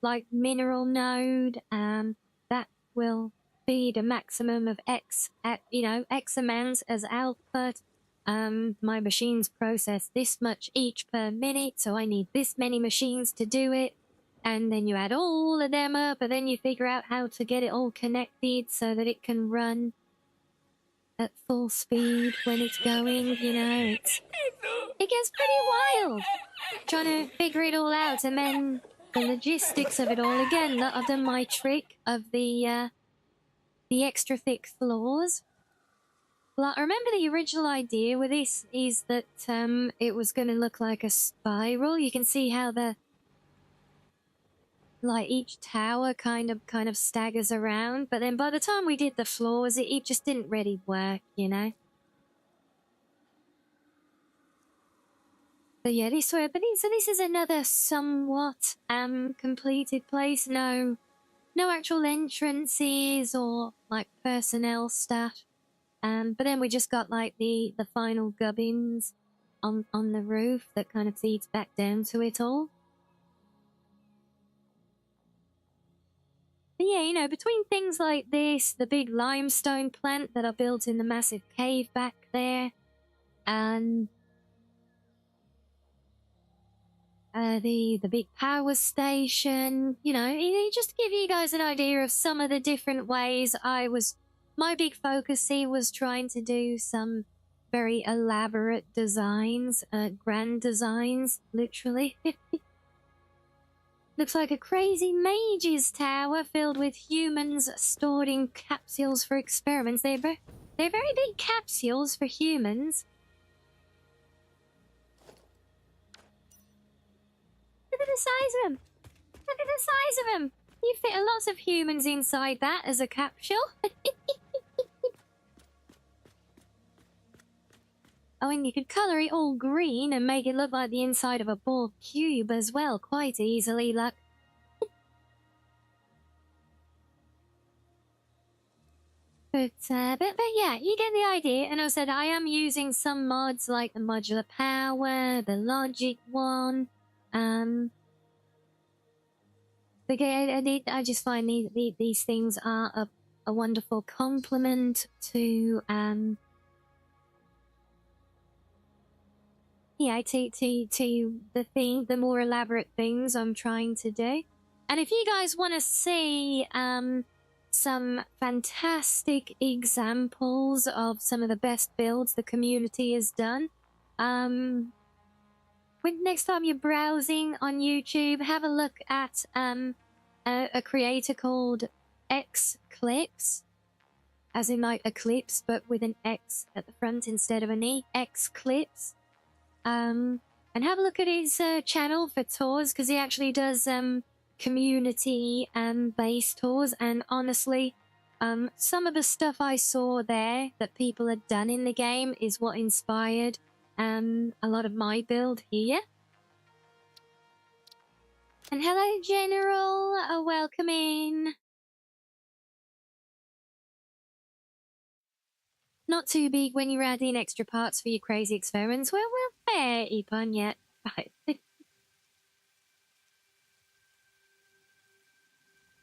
like mineral node, that will feed a maximum of X amount as output. My machines process this much each per minute, so I need this many machines to do it. And then you add all of them up, and then you figure out how to get it all connected so that it can run at full speed when it's going, you know. It gets pretty wild trying to figure it all out, and then the logistics of it all again. I've done my trick of the extra thick floors. Well, I remember the original idea with this is that it was going to look like a spiral. You can see how each tower kind of staggers around, but then by the time we did the floors, it just didn't really work, you know. But yeah, this is another somewhat completed place. No actual entrances or like personnel stuff. But then we just got like the final gubbins on the roof that kind of feeds back down to it all. But yeah, you know, between things like this, the big limestone plant that I built in the massive cave back there, and the big power station, you know, just to give you guys an idea of some of the different ways my big focus here was trying to do some very elaborate designs, grand designs, literally. Looks like a crazy mage's tower filled with humans stored in capsules for experiments. They're very big capsules for humans. Look at the size of them. Look at the size of them. You fit a lot of humans inside that as a capsule. Oh, and you could colour it all green and make it look like the inside of a ball cube as well, quite easily, look. But yeah, you get the idea. And I said I am using some mods like the modular power, the logic one. I just find these things are a wonderful complement to the more elaborate things I'm trying to do. And if you guys want to see some fantastic examples of some of the best builds the community has done, when next time you're browsing on YouTube, have a look at a creator called X Clips, as in like Eclipse, but with an X at the front instead of an E. X Clips. And have a look at his channel for tours, because he actually does community based tours. And honestly, some of the stuff I saw there that people had done in the game is what inspired a lot of my build here. And hello, General. Welcome in. Not too big when you're adding extra parts for your crazy experiments. Well, fair, Epon, yet. Right.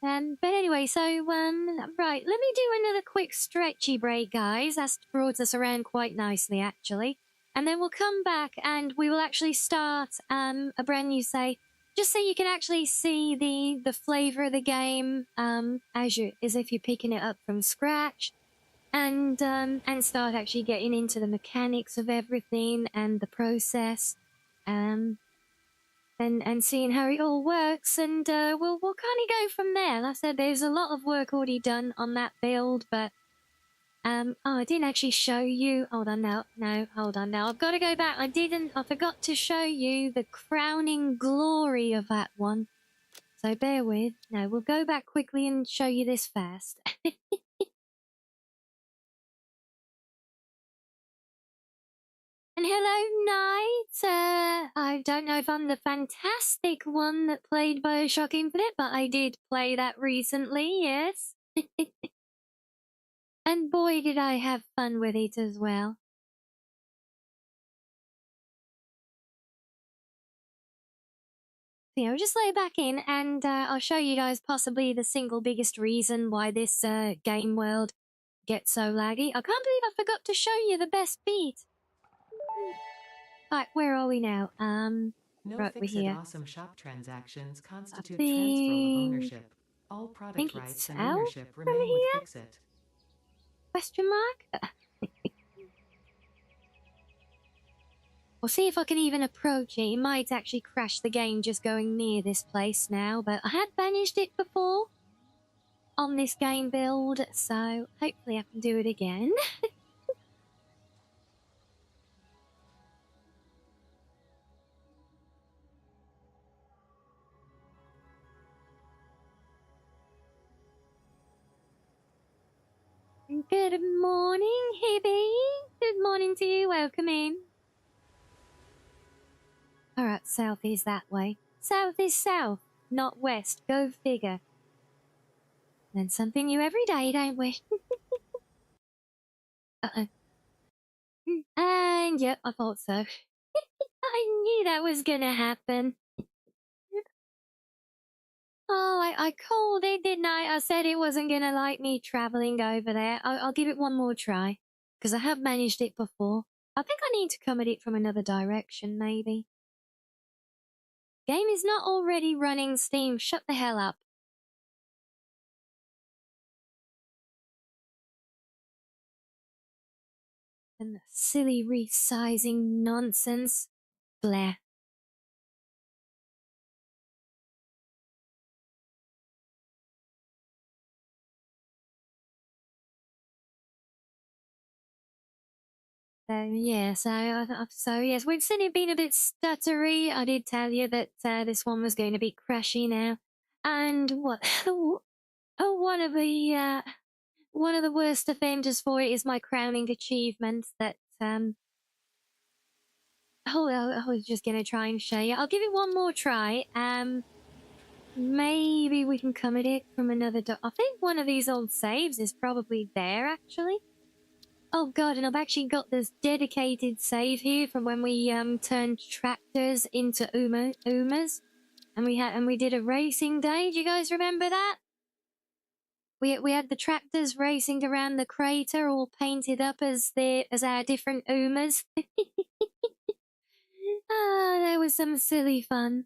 But anyway, so, right, let me do another quick stretchy break, guys. That's brought us around quite nicely, actually. And then we'll come back and we will actually start a brand new save, just so you can actually see the flavour of the game as if you're picking it up from scratch. And start actually getting into the mechanics of everything and the process, and seeing how it all works, and we'll kind of go from there. Like I said, there's a lot of work already done on that build, but oh, I didn't actually show you. Hold on now, hold on now. I've got to go back. I forgot to show you the crowning glory of that one. So bear with. No, we'll go back quickly and show you this first. And hello, Knight. I don't know if I'm the fantastic one that played Bioshock Infinite, but I did play that recently, yes. And boy, did I have fun with it as well. So, just lay back in and I'll show you guys possibly the single biggest reason why this game world gets so laggy. I can't believe I forgot to show you the best beat. Right, where are we now? No Right, we're Fix-It here. Awesome shop transactions constitute I transfer of think ownership. All product rights it's and out ownership from remain with here? Fix-It. Question mark? We'll see if I can even approach it. It might actually crash the game just going near this place now, but I had managed it before on this game build, so hopefully I can do it again. Good morning, Hibby. Good morning to you. Welcome in. Alright, south is that way. South is south, not west. Go figure. Learn something new every day, don't we? Uh-oh. And yep, I thought so. I knew that was gonna happen. Oh, I called it, didn't I? I said it wasn't gonna like me traveling over there. I'll give it one more try. Because I have managed it before. I think I need to come at it from another direction, maybe. Game is not already running Steam. Shut the hell up. And the silly resizing nonsense. Blair. Yeah, so yes, we've seen it being a bit stuttery. I did tell you that this one was going to be crashy now. And what? Oh, one of the worst offenders for it is my crowning achievement that I was just gonna try and show you. I'll give it one more try. Maybe we can come at it from another I think one of these old saves is probably there, actually. Oh god, and I've actually got this dedicated save here from when we turned tractors into Umas. And we did a racing day. Do you guys remember that? We had the tractors racing around the crater, all painted up as our different Umas. Ah, that was some silly fun.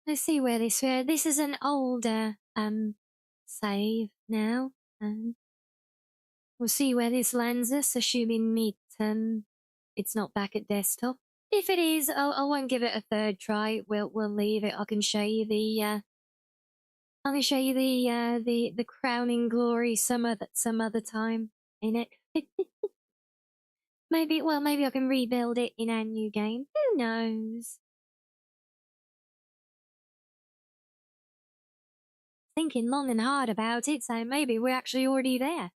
Let's see where this is an older save now. We'll see where this lands us, assuming it's not back at desktop. If it is, I won't give it a third try. We'll leave it. I can show you the the crowning glory some other time in it. Maybe I can rebuild it in our new game. Who knows? Thinking long and hard about it, so maybe we're actually already there.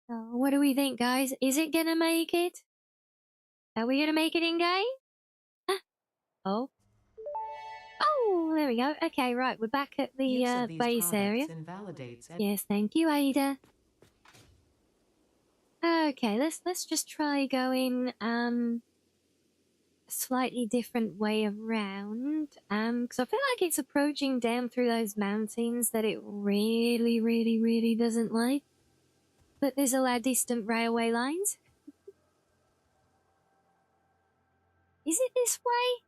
So what do we think, guys? Is it gonna make it? Are we gonna make it in game? Ah. Oh. Oh, there we go. Okay, right, we're back at the Use of these base area. products invalidates Yes, thank you, Ada. Okay, let's just try going a slightly different way around. Because I feel like it's approaching down through those mountains that it really, really, really doesn't like. But there's all our distant railway lines. Is it this way?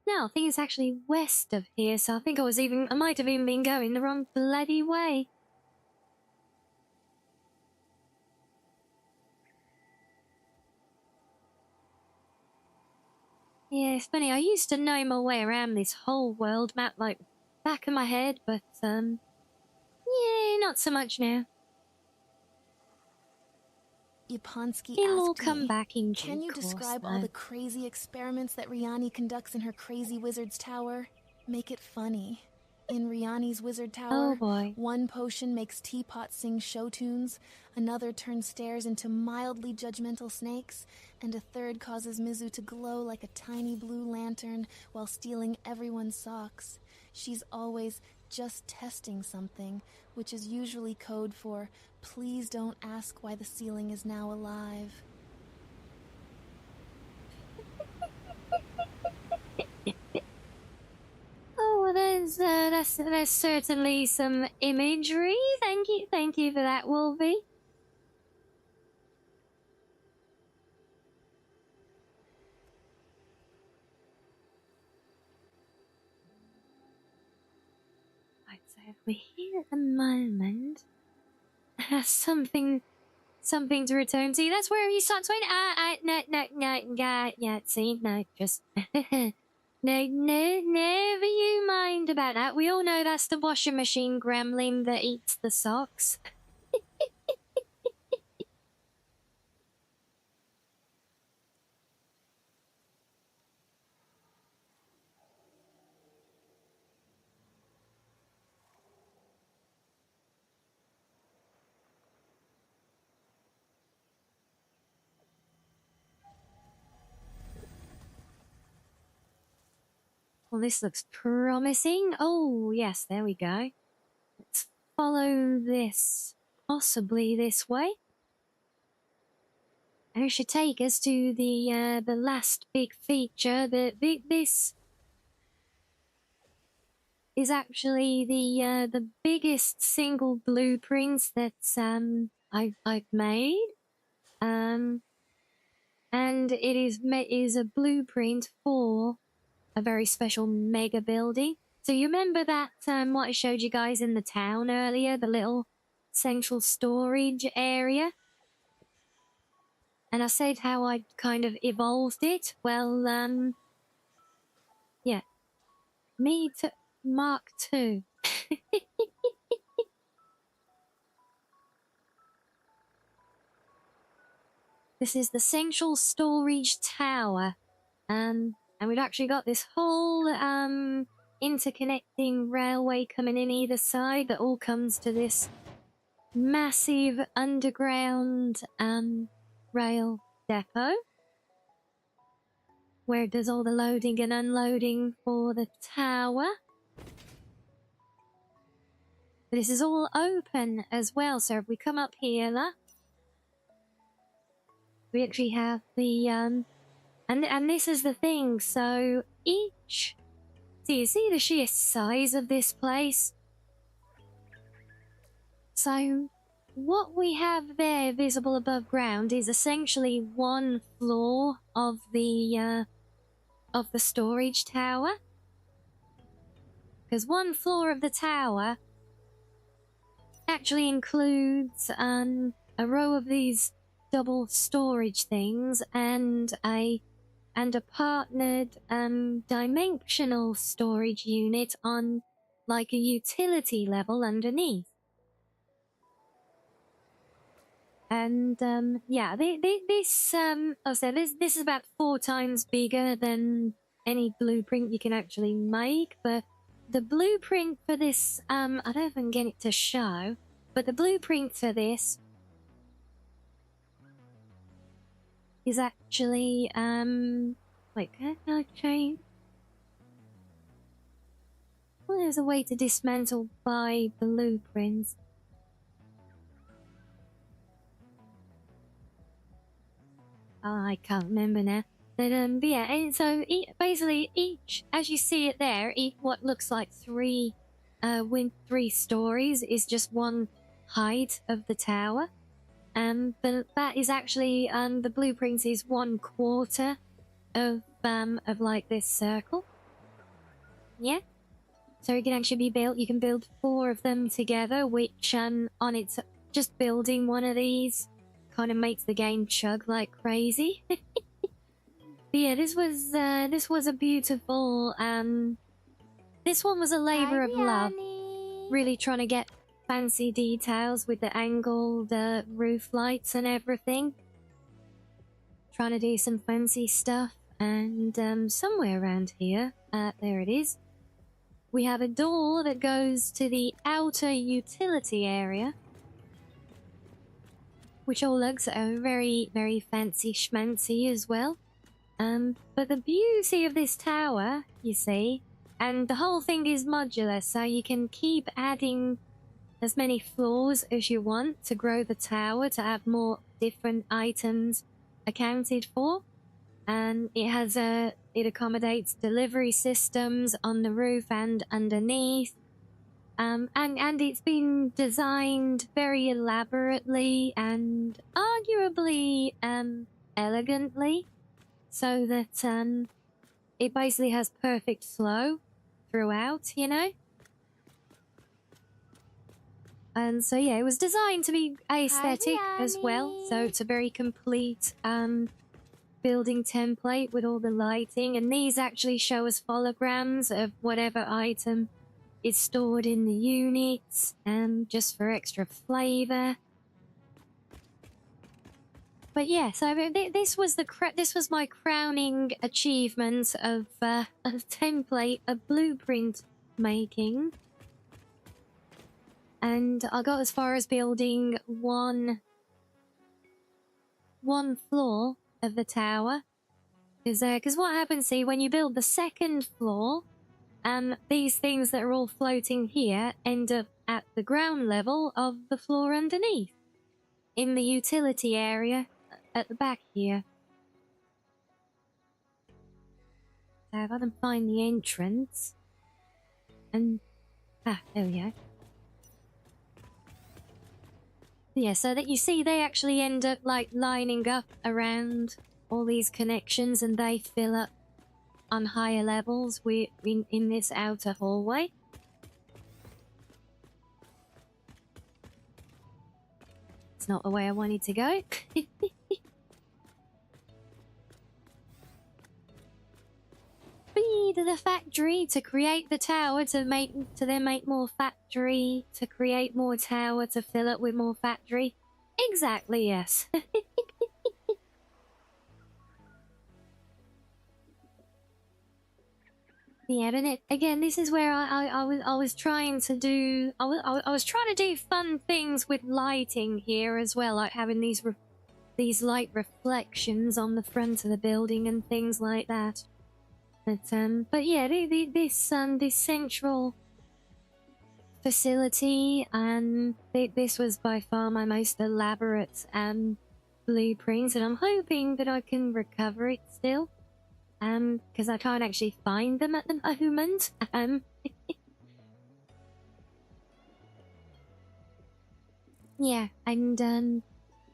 No, I think it's actually west of here, so I think I might have even been going the wrong bloody way. Yeah, it's funny, I used to know my way around this whole world map, like, back of my head, but, yeah, not so much now. Yaponski It'll all asked come me, back in can you due course, describe all though. the crazy experiments that Rianni conducts in her crazy wizard's tower? Make it funny. In Rianni's wizard tower, Oh boy. one potion makes teapots sing show tunes, another turns stairs into mildly judgmental snakes, and a third causes Mizu to glow like a tiny blue lantern while stealing everyone's socks. She's always just testing something, which is usually code for, please don't ask why the ceiling is now alive. Oh, well, there's certainly some imagery. Thank you for that, Wolfie. Right, so if we're here at the moment, something to return to. That's where you start to no, yeah, see, no, just no, never you mind about that. We all know that's the washing machine gremlin that eats the socks. Well, this looks promising. Oh, yes, there we go. Let's follow this, possibly this way. And it should take us to the last big feature. This is actually the biggest single blueprint that I've made. And it is a blueprint for a very special mega building. So you remember that what I showed you guys in the town earlier, the little central storage area? And I said how I kind of evolved it. Well, yeah, me to Mark II. This is the central storage tower. And we've actually got this whole interconnecting railway coming in either side that all comes to this massive underground rail depot where it does all the loading and unloading for the tower. But this is all open as well, so if we come up here, we actually have the and this is the thing, so each, do you see the sheer size of this place? So what we have there visible above ground is essentially one floor of the storage tower. Because one floor of the tower actually includes a row of these double storage things and a partnered dimensional storage unit on like a utility level underneath. And yeah, this is about 4 times bigger than any blueprint you can actually make. But the blueprint for this, I don't know if I can get it to show, but the blueprint for this is actually wait, can I change? Well, there's a way to dismantle by blueprints. Oh, I can't remember now. But yeah, and so basically each, as you see it there, what looks like 3 stories is just one height of the tower. But that is actually the blueprint is 1/4 of like this circle. Yeah. So it can actually be built. You can build 4 of them together, which on its just building one of these kind of makes the game chug like crazy. But yeah, this was a beautiful this one was a labor of love. Really trying to get fancy details with the angled roof lights and everything. Trying to do some fancy stuff. And somewhere around here, there it is, we have a door that goes to the outer utility area, which all looks very, very fancy schmancy as well. But the beauty of this tower, you see, And the whole thing is modular, so you can keep adding as many floors as you want to grow the tower to have more different items accounted for. And it accommodates delivery systems on the roof and underneath. And it's been designed very elaborately and arguably elegantly, so that it basically has perfect flow throughout, you know? And so yeah, it was designed to be aesthetic as well, so it's a very complete building template with all the lighting, and these actually show us holograms of whatever item is stored in the units, just for extra flavor. But yeah, so this was my crowning achievement of a template, a blueprint making, and I got as far as building one floor of the tower, because what happens, see, when you build the second floor, these things that are all floating here end up at the ground level of the floor underneath, in the utility area at the back here. So if I can find the entrance, and there we go. Yeah, so that you see they actually end up like lining up around all these connections, and they fill up on higher levels in this outer hallway. It's not the way I wanted to go. Be to the factory to create the tower, to then make more factory, to create more tower, to fill up with more factory. Exactly, yes. Yeah, but again, this is where I was trying to do. I was trying to do fun things with lighting here as well, like having these light reflections on the front of the building and things like that. But yeah, this central facility, and this was by far my most elaborate blueprint, and I'm hoping that I can recover it still. Because I can't actually find them at the moment. Yeah, and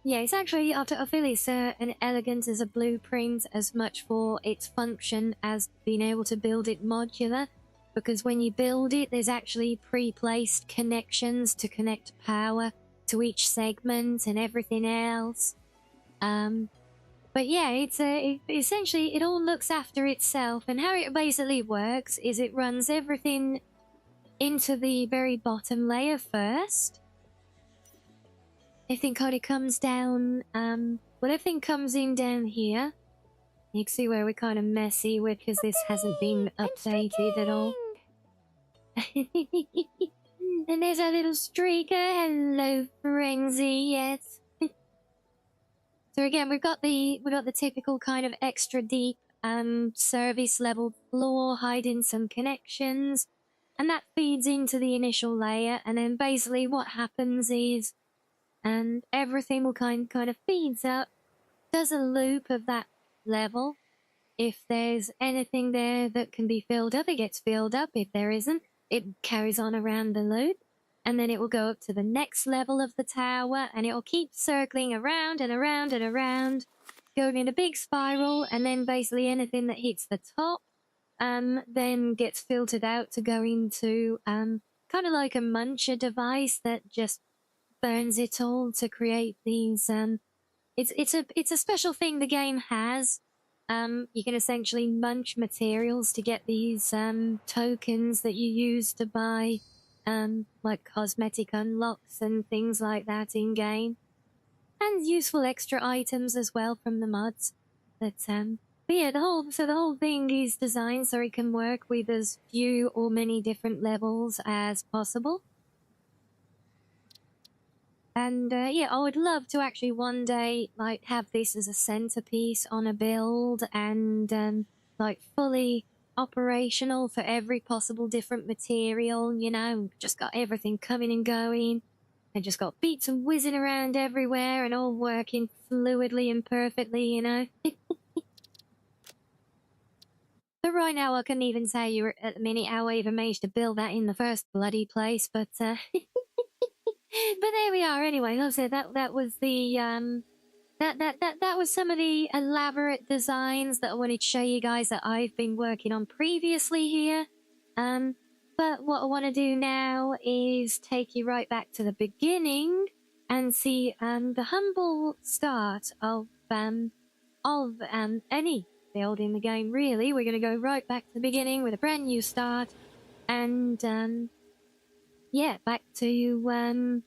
yeah, it's actually, I feel it's an elegant as a blueprint as much for its function as being able to build it modular. Because when you build it, there's actually pre-placed connections to connect power to each segment and everything else. But yeah, essentially it all looks after itself, and how it basically works is it runs everything into the very bottom layer first. Everything kind of comes down, well, everything comes in down here. You can see where we're kind of messy with, because this hasn't been updated at all. And there's a little streaker. Hello, Frenzy, yes. So again, we've got the typical kind of extra deep service level floor, hiding some connections, and that feeds into the initial layer. And then basically what happens is, everything will kind of feeds up, does a loop of that level. If there's anything there that can be filled up, it gets filled up. If there isn't, it carries on around the loop. And then it will go up to the next level of the tower, and it will keep circling around and around and around, going in a big spiral, and then basically anything that hits the top then gets filtered out to go into kind of like a muncher device that just burns it all to create these. It's a special thing the game has. You can essentially munch materials to get these tokens that you use to buy like cosmetic unlocks and things like that in game, and useful extra items as well from the mods. But yeah, the whole thing is designed so it can work with as few or many different levels as possible. And yeah, I would love to actually one day like have this as a centerpiece on a build, and like fully operational for every possible different material, you know, just got everything coming and going. I just got beats and whizzing around everywhere and all working fluidly and perfectly, you know. But right now I couldn't even tell you at the minute how I even managed to build that in the first bloody place, but but there we are anyway. Like I said, that was the that was some of the elaborate designs that I wanted to show you guys that I've been working on previously here. But what I want to do now is take you right back to the beginning and see the humble start of any build in the game. Really, we're going to go right back to the beginning with a brand new start, and yeah, back to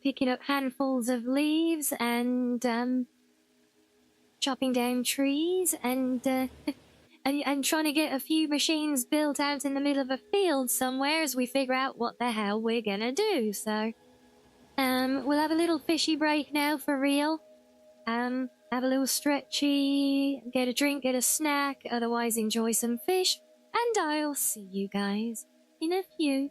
picking up handfuls of leaves and chopping down trees and and trying to get a few machines built out in the middle of a field somewhere as we figure out what the hell we're gonna do. So we'll have a little fishy break now for real. Have a little stretchy, get a drink, get a snack, otherwise enjoy some fish, and I'll see you guys in a few.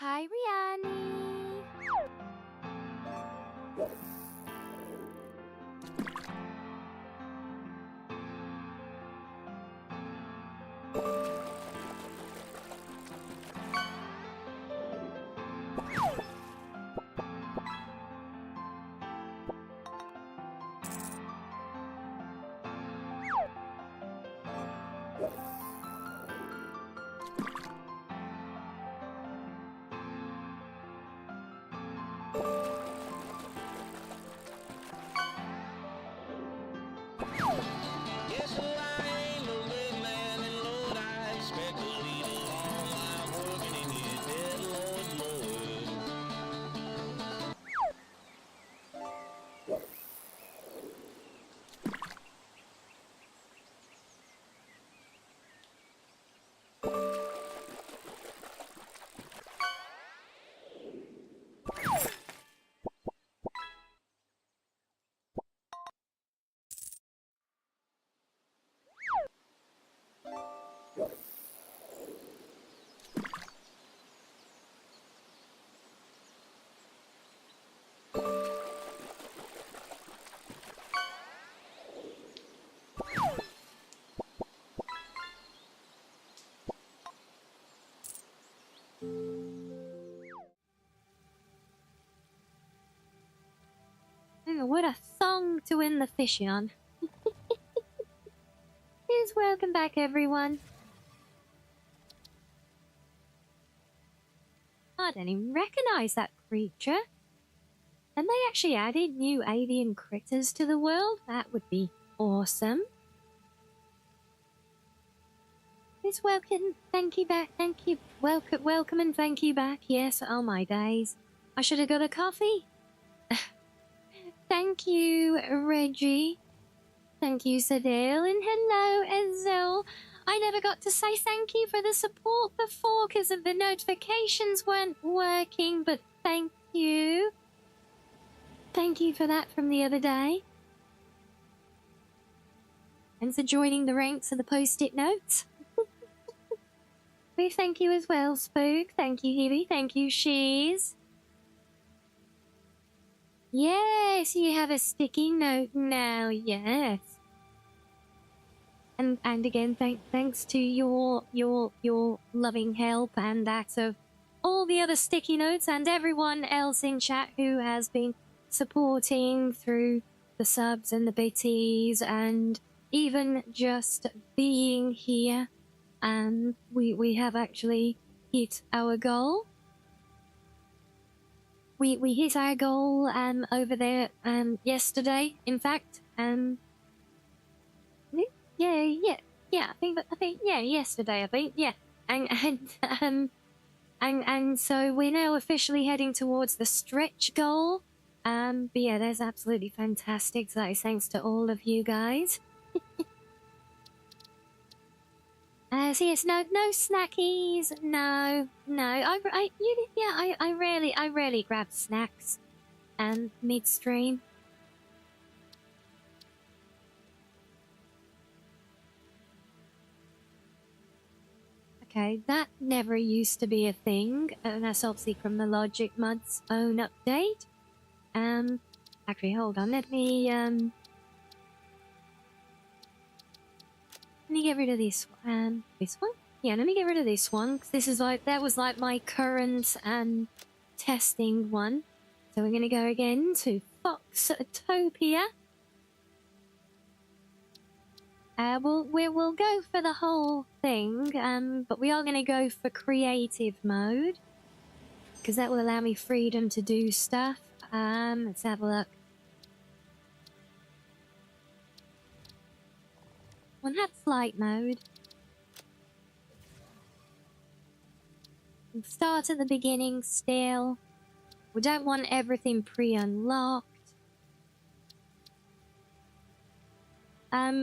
Hi, Rianni. Yes, well, I ain't no big man, and Lord, I doing the fishing on. Yes, welcome back, everyone. I don't even recognize that creature. And they actually added new avian critters to the world. That would be awesome. Yes, welcome. Thank you back. Thank you. Welcome and thank you back. Yes, oh my days. I should have got a coffee. Thank you, Reggie. Thank you, Sadale. And hello, Ezel. I never got to say thank you for the support before because the notifications weren't working, but thank you. Thank you for that from the other day. And for joining the ranks of the post-it notes. We thank you as well, Spook. Thank you, Hebe. Thank you, Shees. Yes, you have a sticky note now. Yes. And again, thanks to your loving help and that of all the other sticky notes and everyone else in chat who has been supporting through the subs and the bitties and even just being here. We have actually hit our goal. We hit our goal over there yesterday. In fact, I think yesterday. I think and so we're now officially heading towards the stretch goal. But yeah, that's absolutely fantastic. So that is thanks to all of you guys. So yes, no snackies, no. I rarely grab snacks, midstream. Okay, that never used to be a thing, and that's obviously from the Logic Mod's own update. Actually, hold on, let me get rid of this one. This one? Yeah, let me get rid of this one, because this is that was my current, testing one. So we're gonna go again to Foxtopia. We'll go for the whole thing, but we are gonna go for creative mode, because that will allow me freedom to do stuff. Let's have a look. We'll have flight mode. We'll start at the beginning still. We don't want everything pre-unlocked.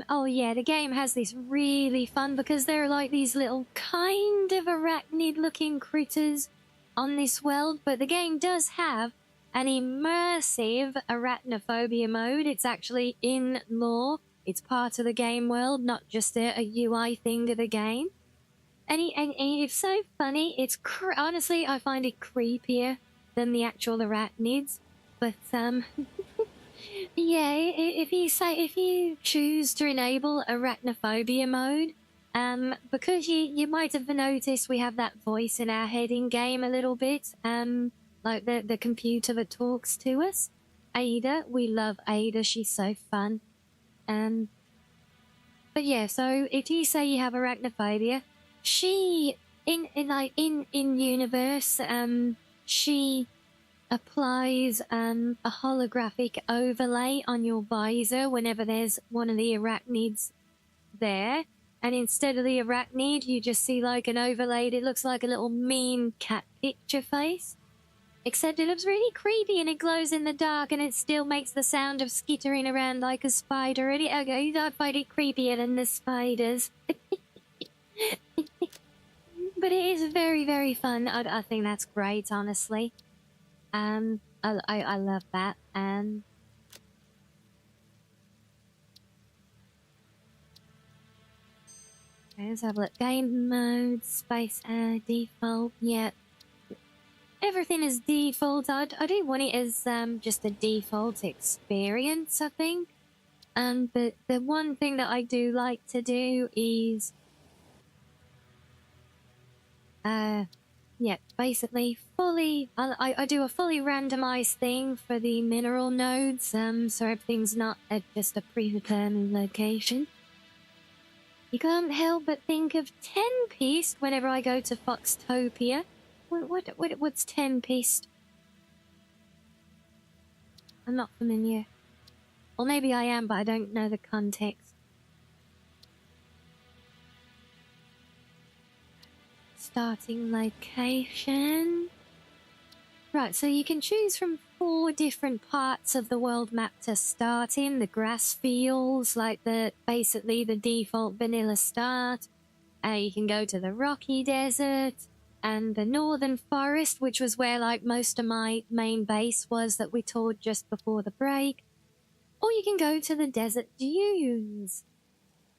Oh yeah, the game has this really fun because there are like these little kind of arachnid-looking critters on this world, but the game does have an immersive arachnophobia mode. It's actually in lore. It's part of the game world, not just a UI thing of the game. And it's so funny. It's honestly, I find it creepier than the actual arachnids. But yeah, if you choose to enable arachnophobia mode, because you might have noticed we have that voice in our head in game a little bit, like the computer that talks to us. Ada, we love Ada. She's so fun. But yeah, so if you say you have arachnophobia, she in universe, she applies a holographic overlay on your visor whenever there's one of the arachnids there, and instead of the arachnid, you just see like an overlaid. It looks like a little mean cat picture face. Except it looks really creepy and it glows in the dark and it still makes the sound of skittering around like a spider. Okay, I find it creepier than the spiders. But it is very, very fun. I think that's great, honestly. I love that. Let's have a look. Game mode, space, default, yeah. Everything is default. I do want it as just a default experience, I think. But the one thing that I do like to do is yeah, basically fully. I do a fully randomized thing for the mineral nodes, so everything's not at just a predetermined location. You can't help but think of Ten-Pieced whenever I go to Foxtopia. What's Ten-Pieced? I'm not familiar. Well, maybe I am, but I don't know the context. Starting location. Right, so you can choose from 4 different parts of the world map to start in. The grass fields, like basically the default vanilla start. You can go to the rocky desert and the northern forest, which was where like most of my main base was that we toured just before the break. Or you can go to the desert dunes.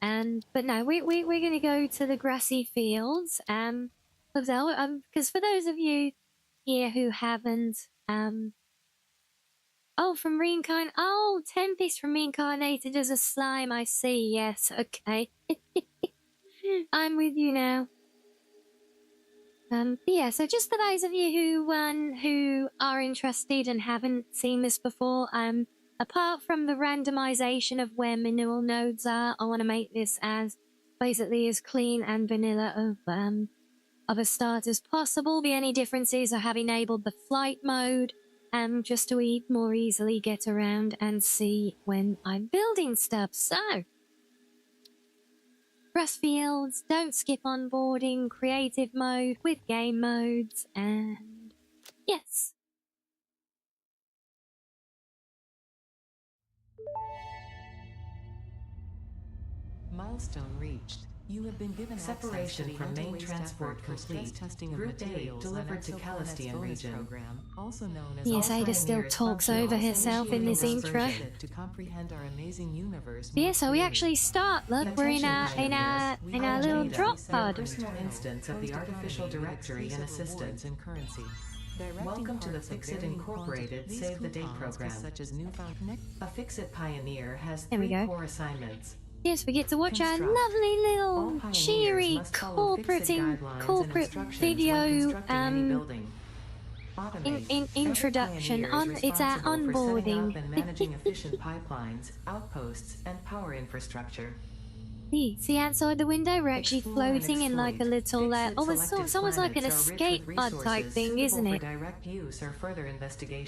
But no, we're going to go to the grassy fields. Because for those of you here who haven't, oh, from Reincarn, oh, Tempest from Reincarnated as a slime, I see, yes, okay. I'm with you now. But yeah, so just for those of you who are interested and haven't seen this before, apart from the randomization of where mineral nodes are, I want to make this as basically as clean and vanilla of a start as possible. The only differences I have enabled the flight mode, just to more easily get around and see when I'm building stuff. So, grass fields, don't skip onboarding, creative mode with game modes, and yes. Milestone reached. You have been given Separation from main transport complete. Group A delivered to Calistian region. Program, also known as Yes, Ada still talks over herself in this intro. to comprehend our amazing universe. Yeah, so we actually start. Look, we're in our little drop pod. Personal instance of the artificial directory and assistance and currency. Welcome to the Fixit Incorporated Save the Day program. Such as newfound A Fixit pioneer has There we 3 go. core assignments. Yes, we get to watch our Construct. lovely All little pioneers cheery must follow Fixit guidelines and corporate instructions video when constructing any building. Automate. introduction. Every pioneer is It's our responsible for setting onboarding. up and managing efficient pipelines, outposts, and power infrastructure. See outside the window, we're actually Explore and floating in like a exploit. little Fixit it's selected almost like an planets are rich escape with pod type resources thing, suitable isn't for it? direct use or further investigation.